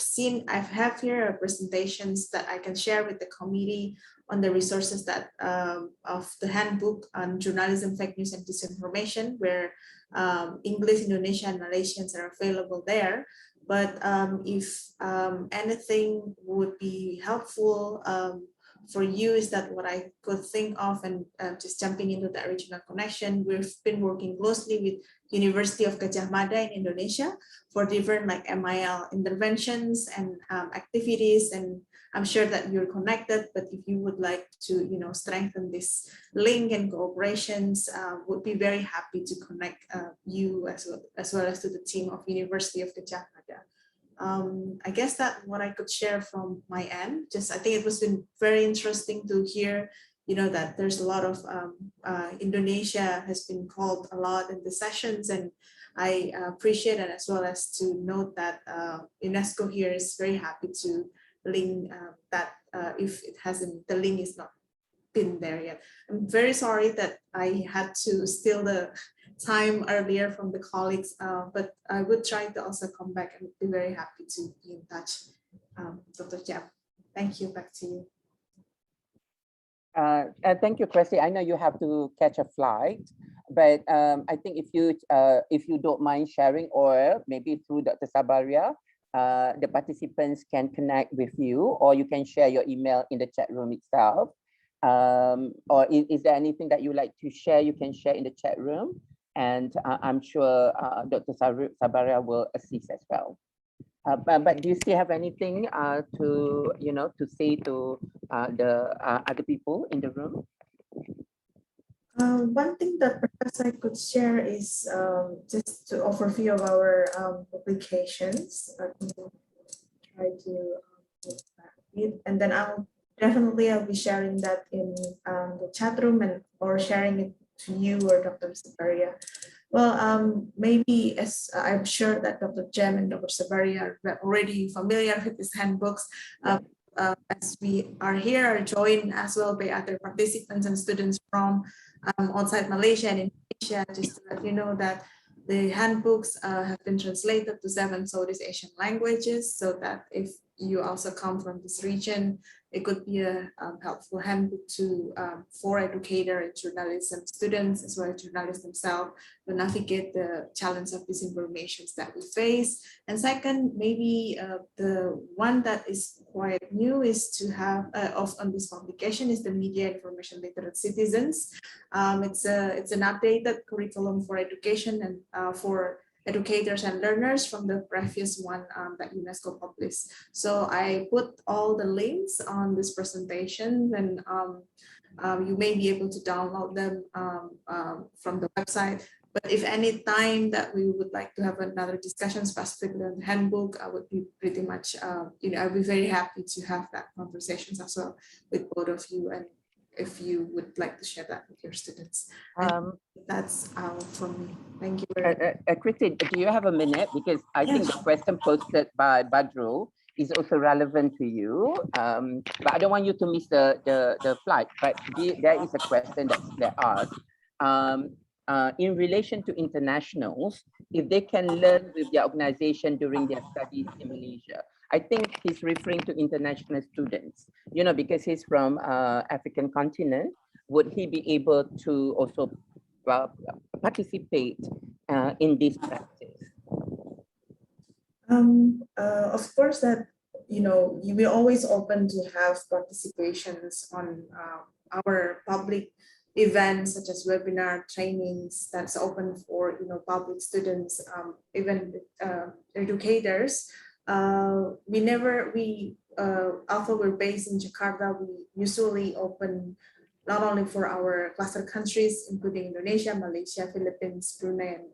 have here presentations that I can share with the committee on the resources that of the handbook on journalism, fake news, and disinformation, where English, Indonesian, and Malaysians are available there. But if anything would be helpful for you, is that what I could think of, and just jumping into the original connection, we've been working closely with University of Gajah Mada in Indonesia for different like MIL interventions and activities, and I'm sure that you're connected, but if you would like to, strengthen this link and cooperations, would be very happy to connect you as well as to the team of University of Gajah Mada. I guess that what I could share from my end, I think it was been very interesting to hear, that there's a lot of Indonesia has been called a lot in the sessions, and I appreciate it, as well as to note that UNESCO here is very happy to link that if it hasn't, the link is not been there yet. I'm very sorry that I had to steal the time earlier from the colleagues, but I would try to also come back and be very happy to be in touch. Dr. Jam, thank you, back to you. Thank you, Kristy. I know you have to catch a flight, but I think if you don't mind sharing, or maybe through Dr. Tabarya, the participants can connect with you, or you can share your email in the chat room itself. Or is there anything that you like to share? You can share in the chat room, and I'm sure Dr. Tabarya will assist as well. But do you still have anything to say to the other people in the room? One thing that perhaps I could share is just to overview of our publications. Try to and then I'll be sharing that in the chat room, and or sharing it to you or Dr. Tabarya. Well, maybe, as I'm sure that Dr. Jem and Dr. Tabarya are already familiar with these handbooks, as we are here, are joined as well by other participants and students from outside Malaysia and Indonesia, just to let you know that the handbooks have been translated to 7 Southeast Asian languages, so that if you also come from this region, it could be a helpful handbook for educator and journalism students, as well as journalists themselves, to navigate the challenge of disinformations that we face. And second, maybe the one that is quite new is to have on this publication is the Media Information Literate Citizens. It's an updated curriculum for education and for educators and learners from the previous one that UNESCO published. So I put all the links on this presentation, and you may be able to download them from the website. But if any time that we would like to have another discussion specifically on the handbook, I would be pretty much, I'd be very happy to have that conversations as well with both of you, and if you would like to share that with your students. That's all from me. Thank you very much. Kristy, do you have a minute? Because I think the question posted by Badru is also relevant to you. But I don't want you to miss the flight. But there is a question that's asked. In relation to internationals, if they can learn with their organization during their studies in Malaysia. I think he's referring to international students, because he's from African continent. Would he be able to also participate in this practice? Of course, that we're always open to have participations on our public events, such as webinar trainings that's open for public students, even educators. Although we're based in Jakarta, we usually open not only for our cluster countries, including Indonesia, Malaysia, Philippines, Brunei, and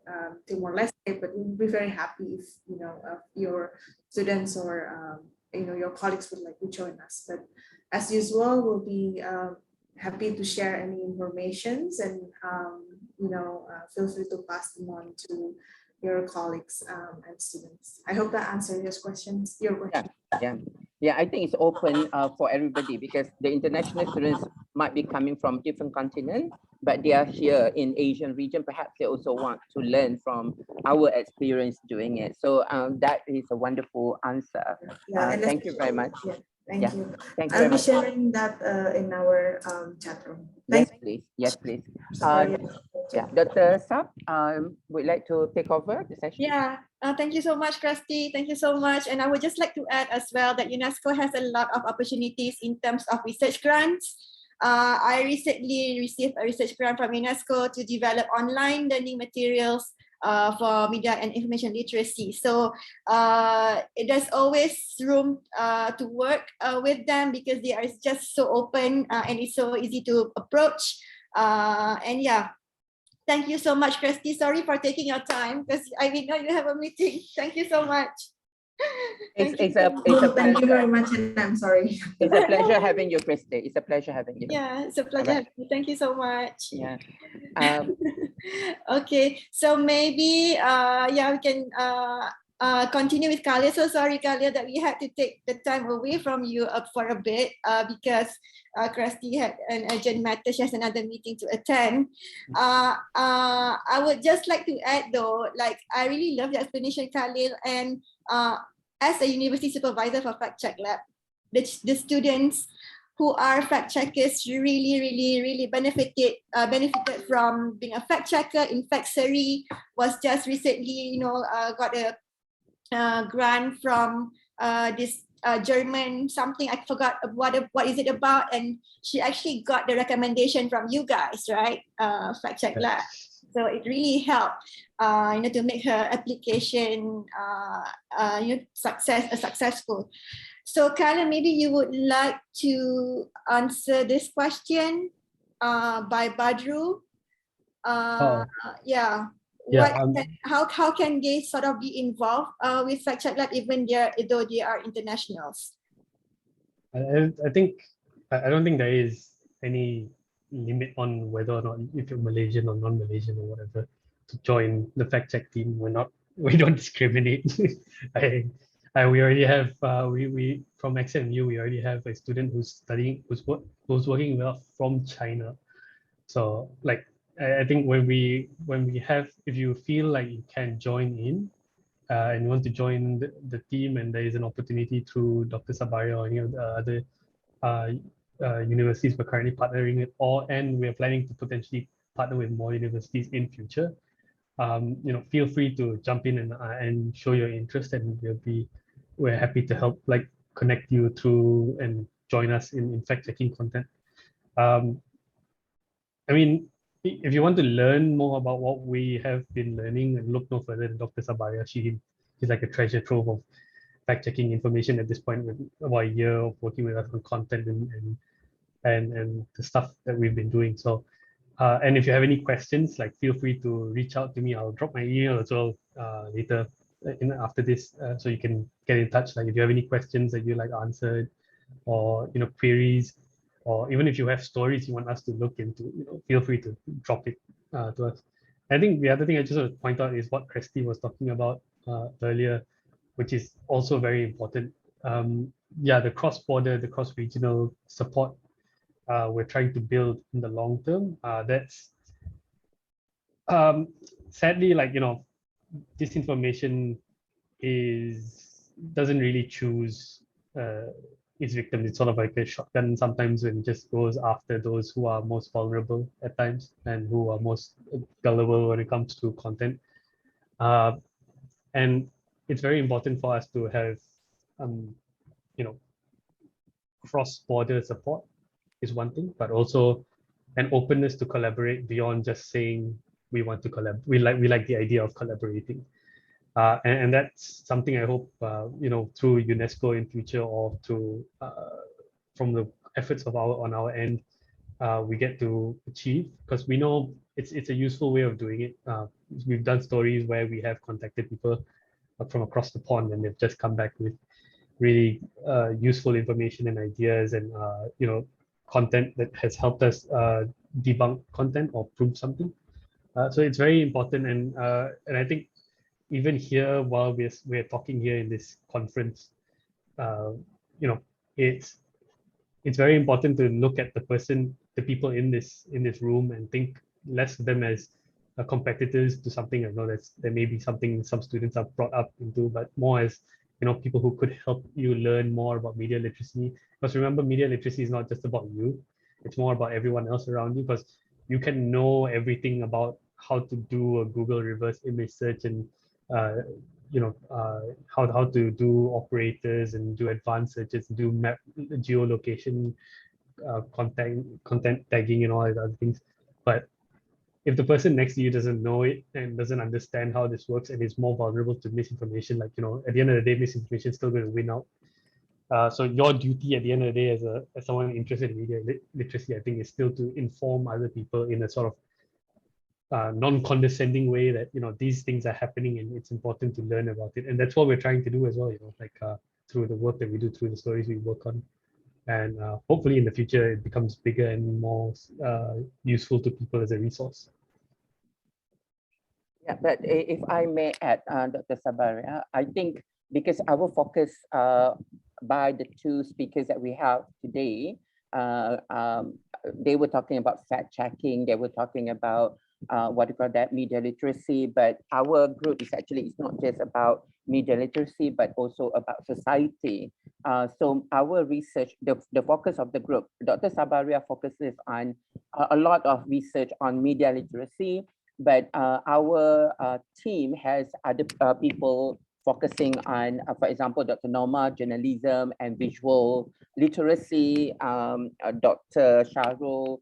Timor-Leste, but we'll be very happy if your students or your colleagues would like to join us. But as usual, we'll be happy to share any informations, and feel free to pass them on to your colleagues and students. I hope that answers your question. Yeah, yeah, I think it's open for everybody because the international students might be coming from different continents, but they are here in Asian region. Perhaps they also want to learn from our experience doing it. So that is a wonderful answer. Yeah, and Thank you very much. yeah, thank Yeah, you. thank you I'll very be much. sharing that in our chat room. Yes, please. Yes, please. Yeah, Dr. Sap would like to take over the session. Yeah, thank you so much, Krusty. Thank you so much. And I would just like to add as well that UNESCO has a lot of opportunities in terms of research grants. I recently received a research grant from UNESCO to develop online learning materials for media and information literacy. So there's always room to work with them because they are just so open and it's so easy to approach. And yeah, thank you so much, Kristy. Sorry for taking your time because I didn't know you have a meeting. Thank you so much. It's a pleasure. Thank you very much, and I'm sorry. It's a pleasure having you, Kristy. It's a pleasure having you. Yeah, it's a pleasure having you. Thank you so much. Yeah. Okay, so maybe yeah, we can continue with Khalil. So sorry, Khalil, that we had to take the time away from you for a bit because Krusty had an urgent matter. She has another meeting to attend. I would just like to add though, like I really love the explanation, Khalil, and as a university supervisor for Fact-Check Lab, the students who are fact checkers really benefited from being a fact checker. In fact, Sari was just recently, got a grant from this German something, I forgot what is it about, and she actually got the recommendation from you guys, right? Fact Check Lab. So it really helped, to make her application, successful. So, Khalil, maybe you would like to answer this question by Badru. Yeah. How can they sort of be involved with Fact Check Lab even though they are internationals? I think I don't think there is any limit on whether or not if you're Malaysian or non-Malaysian or whatever to join the fact check team. We don't discriminate. We already have we from XMU we already have a student who's working with us from China. So like I think when we have, if you feel like you can join in and you want to join the team and there is an opportunity through Dr. Tabarya or any of the other universities we're currently partnering with, and we're planning to potentially partner with more universities in future. Feel free to jump in and show your interest, and we're happy to help connect you through and join us in fact checking content. I mean, if you want to learn more about what we have been learning, and look no further than Dr. Tabarya. She's like a treasure trove of fact-checking information at this point, with about a year of working with us on content and the stuff that we've been doing. So, and if you have any questions, feel free to reach out to me. I'll drop my email as well later after this, so you can get in touch. If you have any questions that you like answered, or queries, or even if you have stories you want us to look into, feel free to drop it to us. I think the other thing I just want to point out is what Kristy was talking about earlier, which is also very important. The cross-border, the cross-regional support we're trying to build in the long term. That's sadly, disinformation doesn't really choose its victims. It's sort of like a shotgun sometimes, when it just goes after those who are most vulnerable at times and who are most gullible when it comes to content. And it's very important for us to have, cross-border support is one thing, but also an openness to collaborate beyond just saying we want to collaborate. We like the idea of collaborating. And that's something I hope, through UNESCO in future, or through from the efforts on our end, we get to achieve, because we know it's a useful way of doing it. We've done stories where we have contacted people from across the pond, and they've just come back with really useful information and ideas, and content that has helped us debunk content or prove something. So it's very important, and I think even here, while we're talking here in this conference, you know, it's very important to look at the people in this room, and think less of them as competitors to something. I know there may be something some students are brought up into, but more as, you know, people who could help you learn more about media literacy. Because remember, media literacy is not just about you; it's more about everyone else around you. Because you can know everything about how to do a Google reverse image search, and you know, how to do operators and do advanced searches, do map geolocation, content tagging and all these other things. But if the person next to you doesn't know it and doesn't understand how this works, and is more vulnerable to misinformation, like, you know, at the end of the day, misinformation is still going to win out. So your duty at the end of the day, as someone interested in media literacy, I think, is still to inform other people in a sort of non-condescending way, that, you know, these things are happening and it's important to learn about it. And that's what we're trying to do as well, you know, like through the work that we do, through the stories we work on. And hopefully in the future it becomes bigger and more useful to people as a resource. Yeah, but if I may add, Dr. Tabarya, I think because our focus by the two speakers that we have today, they were talking about fact checking, they were talking about what you call that, media literacy, but our group is actually, it's not just about media literacy, but also about society. So our research, the focus of the group, Dr. Tabarya focuses on a lot of research on media literacy, but our team has other people focusing on, for example, Dr. Norma, journalism and visual literacy, Dr. Shahrul,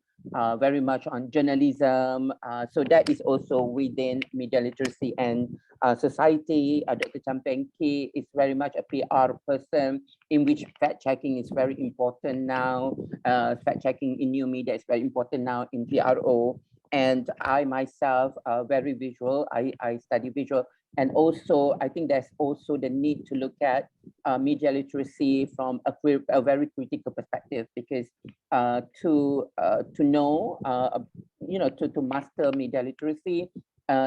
very much on journalism. So that is also within media literacy and society. Dr. Champengki is very much a PR person, in which fact checking is very important now. Fact checking in new media is very important now in PRO. And I myself, very visual, I study visual. And also, I think there's also the need to look at media literacy from a very critical perspective, because to know, you know, to master media literacy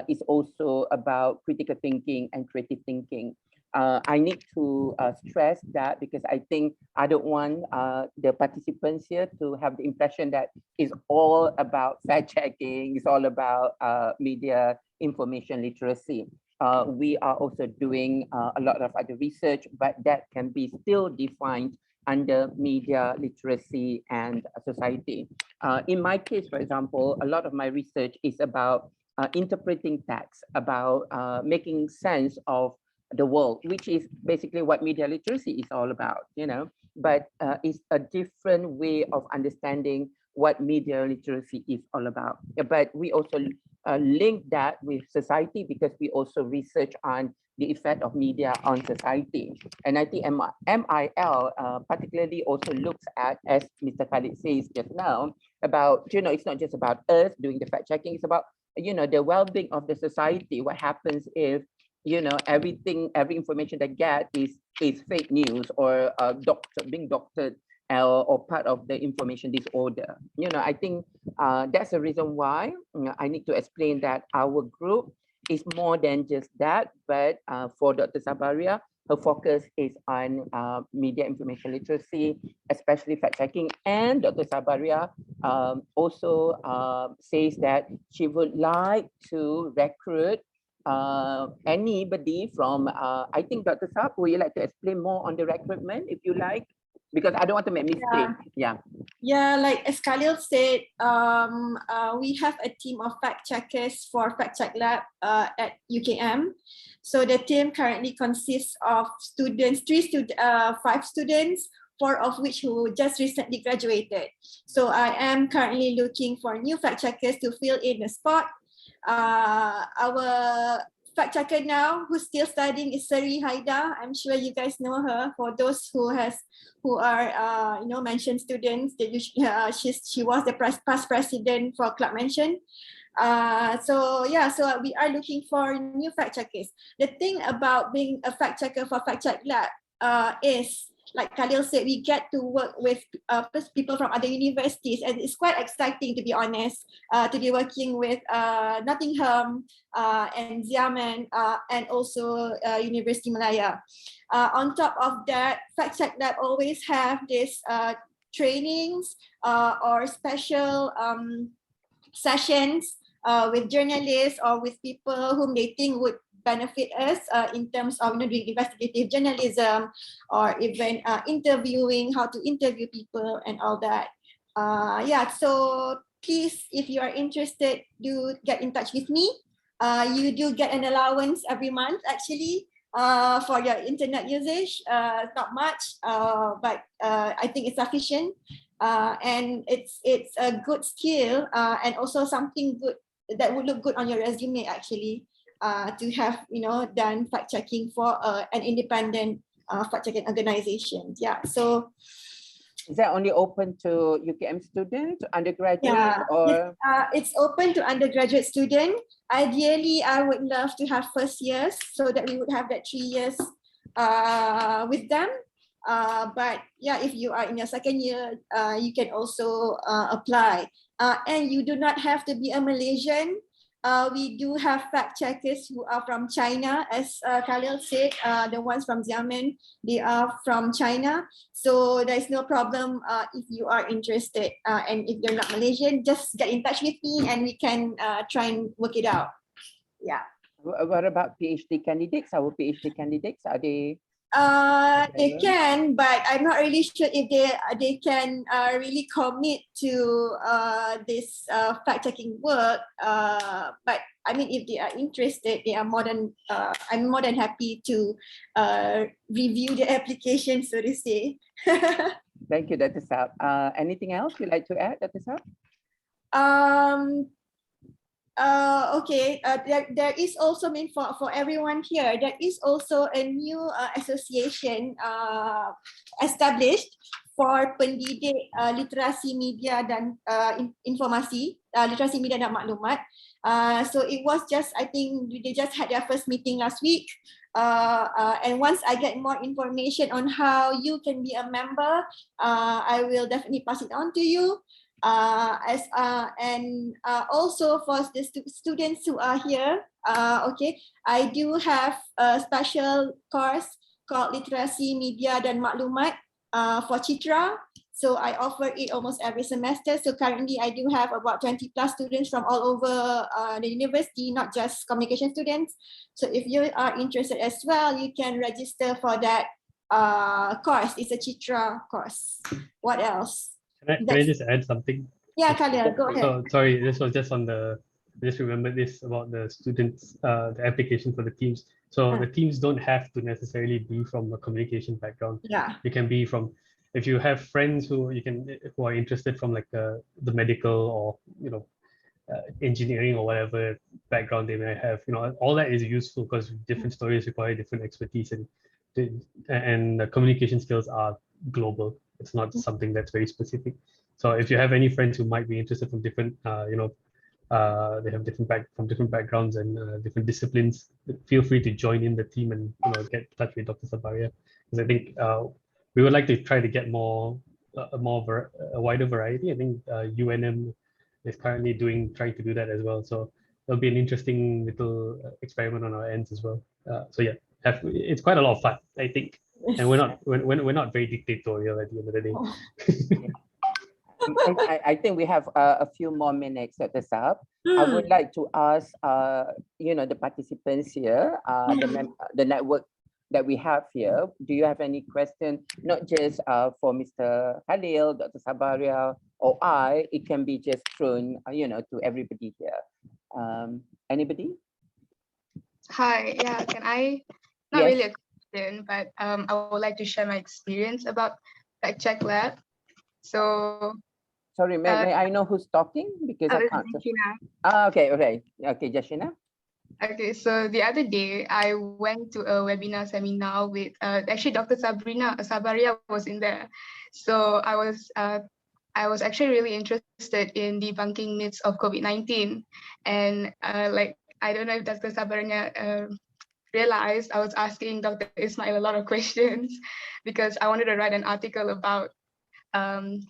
is also about critical thinking and creative thinking. I need to stress that, because I think I don't want the participants here to have the impression that it's all about fact checking, it's all about media information literacy. We are also doing a lot of other research, but that can be still defined under media literacy and society. In my case, for example, a lot of my research is about interpreting text, about making sense of the world, which is basically what media literacy is all about, you know, but it's a different way of understanding what media literacy is all about. But we also link that with society, because we also research on the effect of media on society. And I think MIL particularly also looks at, as Mr. Khalil says just now, about, you know, it's not just about us doing the fact checking, it's about, you know, the well-being of the society. What happens if, you know, every information they get is fake news, or being doctored, or part of the information disorder. You know, I think that's the reason why I need to explain that our group is more than just that. But for Dr. Tabarya, her focus is on media information literacy, especially fact checking. And Dr. Tabarya also says that she would like to recruit anybody from, I think Dr. Saab, would you like to explain more on the recruitment, if you like? Because I don't want to make mistake. Yeah, like as Khalil said, we have a team of fact checkers for Fact Check Lab at UKM. So the team currently consists of students, 5 students, 4 of which who just recently graduated. So I am currently looking for new fact checkers to fill in the spot. Our fact checker now who's still studying is Sari Haida. I'm sure you guys know her. For those who are you know, Mention students, that she was the past president for Club Mention. So yeah, so we are looking for new fact checkers. The thing about being a fact checker for Fact Check Lab is like Khalil said, we get to work with people from other universities, and it's quite exciting, to be honest, to be working with Nottingham and Xiamen and also University Malaya. On top of that, Fatchat Lab always have this trainings or special sessions with journalists or with people whom they think would benefit us in terms of doing investigative journalism or even interviewing, how to interview people and all that. Yeah, so please, if you are interested, do get in touch with me. You do get an allowance every month actually for your internet usage. Not much, but I think it's sufficient. And it's a good skill and also something good that would look good on your resume actually. To have done fact checking for an independent fact checking organization. Yeah. So is that only open to UKM students, undergraduate, yeah, or it's open to undergraduate student. Ideally, I would love to have first years so that we would have that 3 years with them. But yeah, if you are in your second year, you can also apply. And you do not have to be a Malaysian. We do have fact checkers who are from China, as Khalil said, the ones from Xiamen, they are from China. So there's no problem if you are interested. And if you're not Malaysian, just get in touch with me and we can try and work it out. Yeah. What about PhD candidates? Our PhD candidates, are they? They can, but I'm not really sure if they can really commit to this fact-checking work. But I mean, if they are interested, they are more than I'm more than happy to review the application, so to say. Thank you, Dr. Saab. Anything else you'd like to add, Dr. Saab? Okay, there is also, for everyone here, there is also a new association established for pendidik literasi media dan informasi, literasi media dan maklumat. So it was just, I think they just had their first meeting last week. And once I get more information on how you can be a member, I will definitely pass it on to you. Also for the students who are here, okay, I do have a special course called Literasi Media dan Maklumat for Citra. So I offer it almost every semester. So currently I do have about 20 plus students from all over the university, not just communication students. So if you are interested as well, you can register for that course. It's a Citra course. What else? Can I just add something? Yeah, Khalil, go ahead. So, sorry, this was just on the, I just remembered this about the students, the application for the teams. So the teams don't have to necessarily be from a communication background. Yeah. You can be from, if you have friends who are interested from like the medical or, engineering or whatever background they may have, all that is useful because different stories require different expertise and the communication skills are global. It's not something that's very specific. So if you have any friends who might be interested from different, they have different backgrounds and different disciplines, feel free to join in the team and get in touch with Dr. Tabarya, because I think we would like to try to get a wider variety. I think UNM is currently trying to do that as well. So it'll be an interesting little experiment on our ends as well. So yeah, it's quite a lot of fun, I think. And we're not very dictatorial at the end of the day. I think we have a few more minutes at this up. I would like to ask, the participants here, the network that we have here. Do you have any questions? Not just for Mr. Khalil, Dr. Tabarya, or I. It can be just thrown, to everybody here. Anybody? Hi. Yeah. Can I? Not Yes. really a question, but I would like to share my experience about Fatchat Lab. So. Sorry, may I know who's talking? Because I can't. Okay, Jashina. Okay, so the other day I went to a webinar seminar with actually Dr. Sabarya was in there. So I was actually really interested in debunking myths of COVID-19, and I don't know if Dr. Sabarya realized I was asking Dr. Ismail a lot of questions because I wanted to write an article about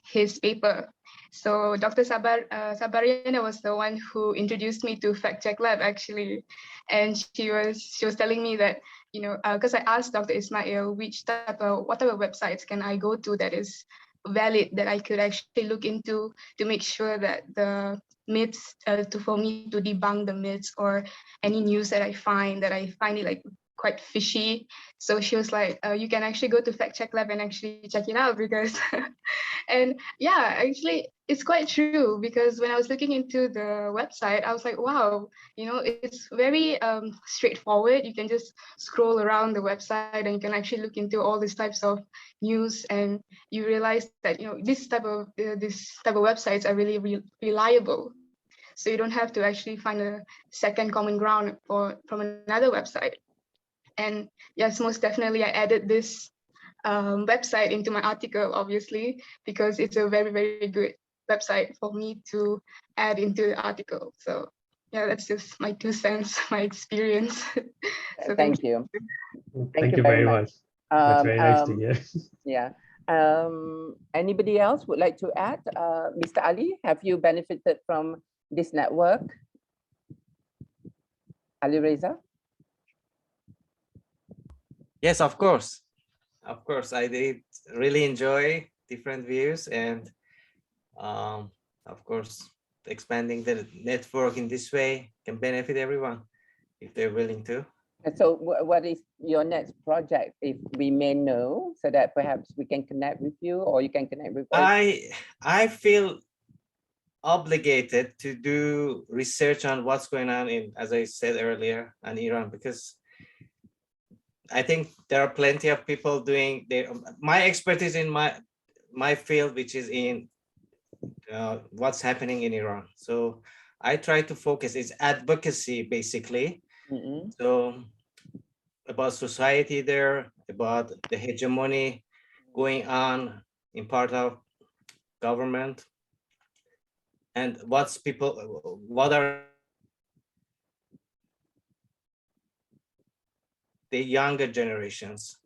his paper. So Dr. Sabariana was the one who introduced me to Fact Check Lab actually, and she was telling me that, you know, because I asked Dr. Ismail what type of websites can I go to that is valid, that I could actually look into to make sure that the myths, for me to debunk the myths or any news that I find it like quite fishy. So she was like, you can actually go to Fact Check Lab and actually check it out because, and yeah, actually it's quite true because when I was looking into the website, I was like, wow, you know, it's very straightforward. You can just scroll around the website and you can actually look into all these types of news, and you realize that, you know, this type of websites are really reliable. So you don't have to actually find a second common ground from another website. And yes, most definitely, I added this website into my article, obviously, because it's a very good website for me to add into the article. So yeah, that's just my 2 cents, my experience. So Thank you. Thank you very much. That's very nice to hear. Yeah. Anybody else would like to add? Mr. Ali, have you benefited from this network? Ali Reza? Yes, of course. Of course, I did really enjoy different views, and of course, expanding the network in this way can benefit everyone if they're willing to. So what is your next project, if we may know, so that perhaps we can connect with you or you can connect with us? I feel obligated to do research on what's going on in, as I said earlier, in Iran, because I think there are plenty of people doing my expertise in my field, which is in what's happening in Iran. So I try to focus, it's advocacy basically. So about society there, about the hegemony going on in part of government, and what are the younger generations,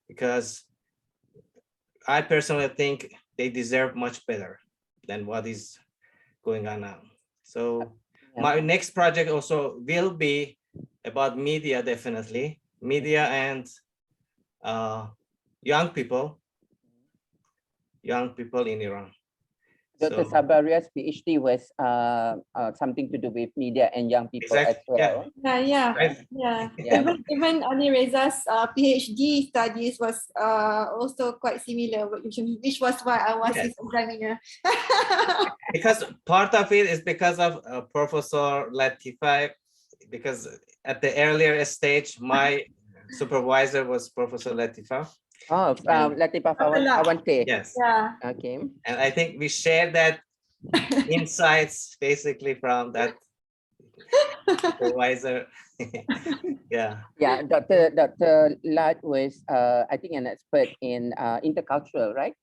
because I personally think they deserve much better than what is going on now. So my next project also will be about media, definitely media and young people in Iran. Dr. Sabaria's PhD was something to do with media and young people as well. Yeah. Even Ali Reza's PhD studies was also quite similar, which was why I was his examiner. Because part of it is because of Professor Latifa, because at the earlier stage, my supervisor was Professor Latifa. Oh, Latifa Awante. Yes. Yeah. Okay. And I think we share that insights basically from that supervisor. Yeah. Yeah, Dr. Lat was, I think, an expert in intercultural, right?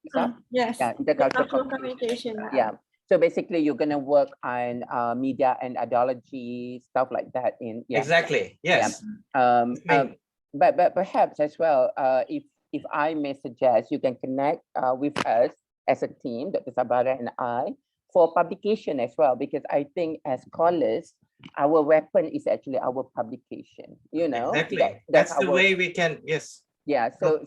Yes. Yeah, intercultural communication. Yeah. So basically, you're gonna work on media and ideology, stuff like that. Exactly. Yes. Yeah. But perhaps as well, if I may suggest, you can connect with us as a team, Dr. Tabarya and I, for publication as well, because I think as scholars, our weapon is actually our publication. You know, exactly. That's the way we can. Yes. Yeah. So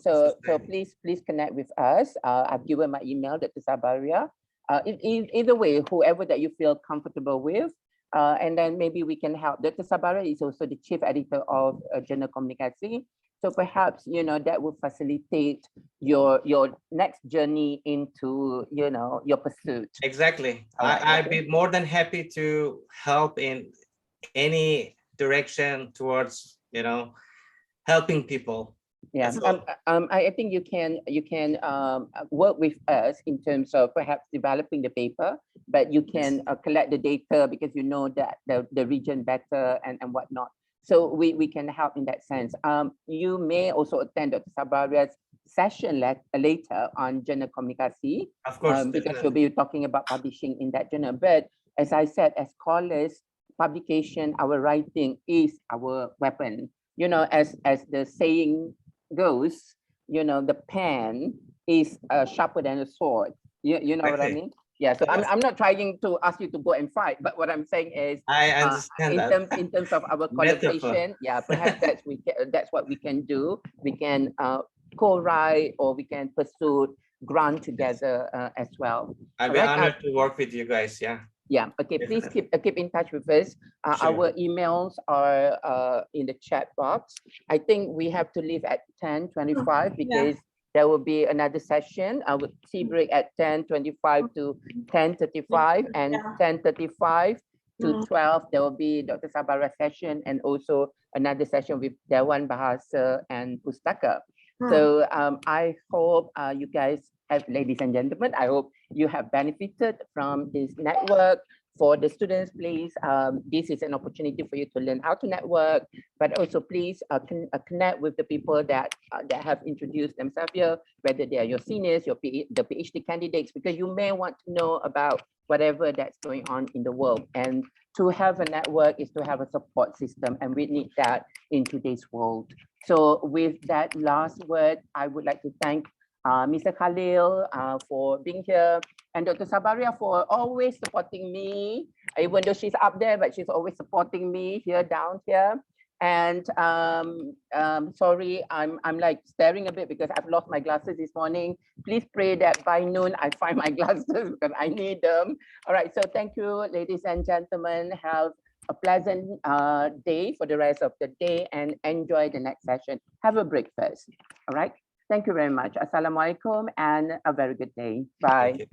please connect with us. I've given my email, Dr. Tabarya. Either way, whoever that you feel comfortable with, and then maybe we can help. Dr. Tabarya is also the chief editor of Journal Komunikasi. So perhaps, you know, that will facilitate your next journey into, you know, your pursuit. Exactly. I'd be more than happy to help in any direction towards, you know, helping people. Yeah, I think you can work with us in terms of perhaps developing the paper, but you can collect the data because you know that the region better and whatnot. So we can help in that sense. You may also attend Dr. Sabaria's session later on Journal Komunikasi. Of course, because we'll be talking about publishing in that journal. But as I said, as scholars, publication, our writing is our weapon. you know, as the saying goes, you know, the pen is sharper than a sword. You know what I mean? Yeah, so I'm not trying to ask you to go and fight, but what I'm saying is, I understand in terms of our collaboration, yeah, perhaps that's what we can do. We can co-write, or we can pursue grant together as well. I'll be honored to work with you guys. Yeah. Yeah. Okay. Please keep in touch with us. Our emails are in the chat box. I think we have to leave at 10:25 because there will be another session. I would tea break at 10:25 to 10:35, and 10:35 to 12. There will be Dr. Tabarya session, and also another session with Dewan Bahasa and Pustaka. So I hope you guys have, ladies and gentlemen, I hope you have benefited from this network. For the students, please, this is an opportunity for you to learn how to network, but also please connect with the people that have introduced themselves here, whether they are your seniors, the PhD candidates, because you may want to know about whatever that's going on in the world. And to have a network is to have a support system, and we need that in today's world. So with that last word, I would like to thank Mr. Khalil for being here, and Dr. Tabarya for always supporting me, even though she's up there, but she's always supporting me here, down here. And sorry, I'm like staring a bit because I've lost my glasses this morning. Please pray that by noon I find my glasses because I need them. All right, so thank you, ladies and gentlemen. Have a pleasant day for the rest of the day, and enjoy the next session. Have a breakfast. All right. Thank you very much. Assalamualaikum, and a very good day. Bye.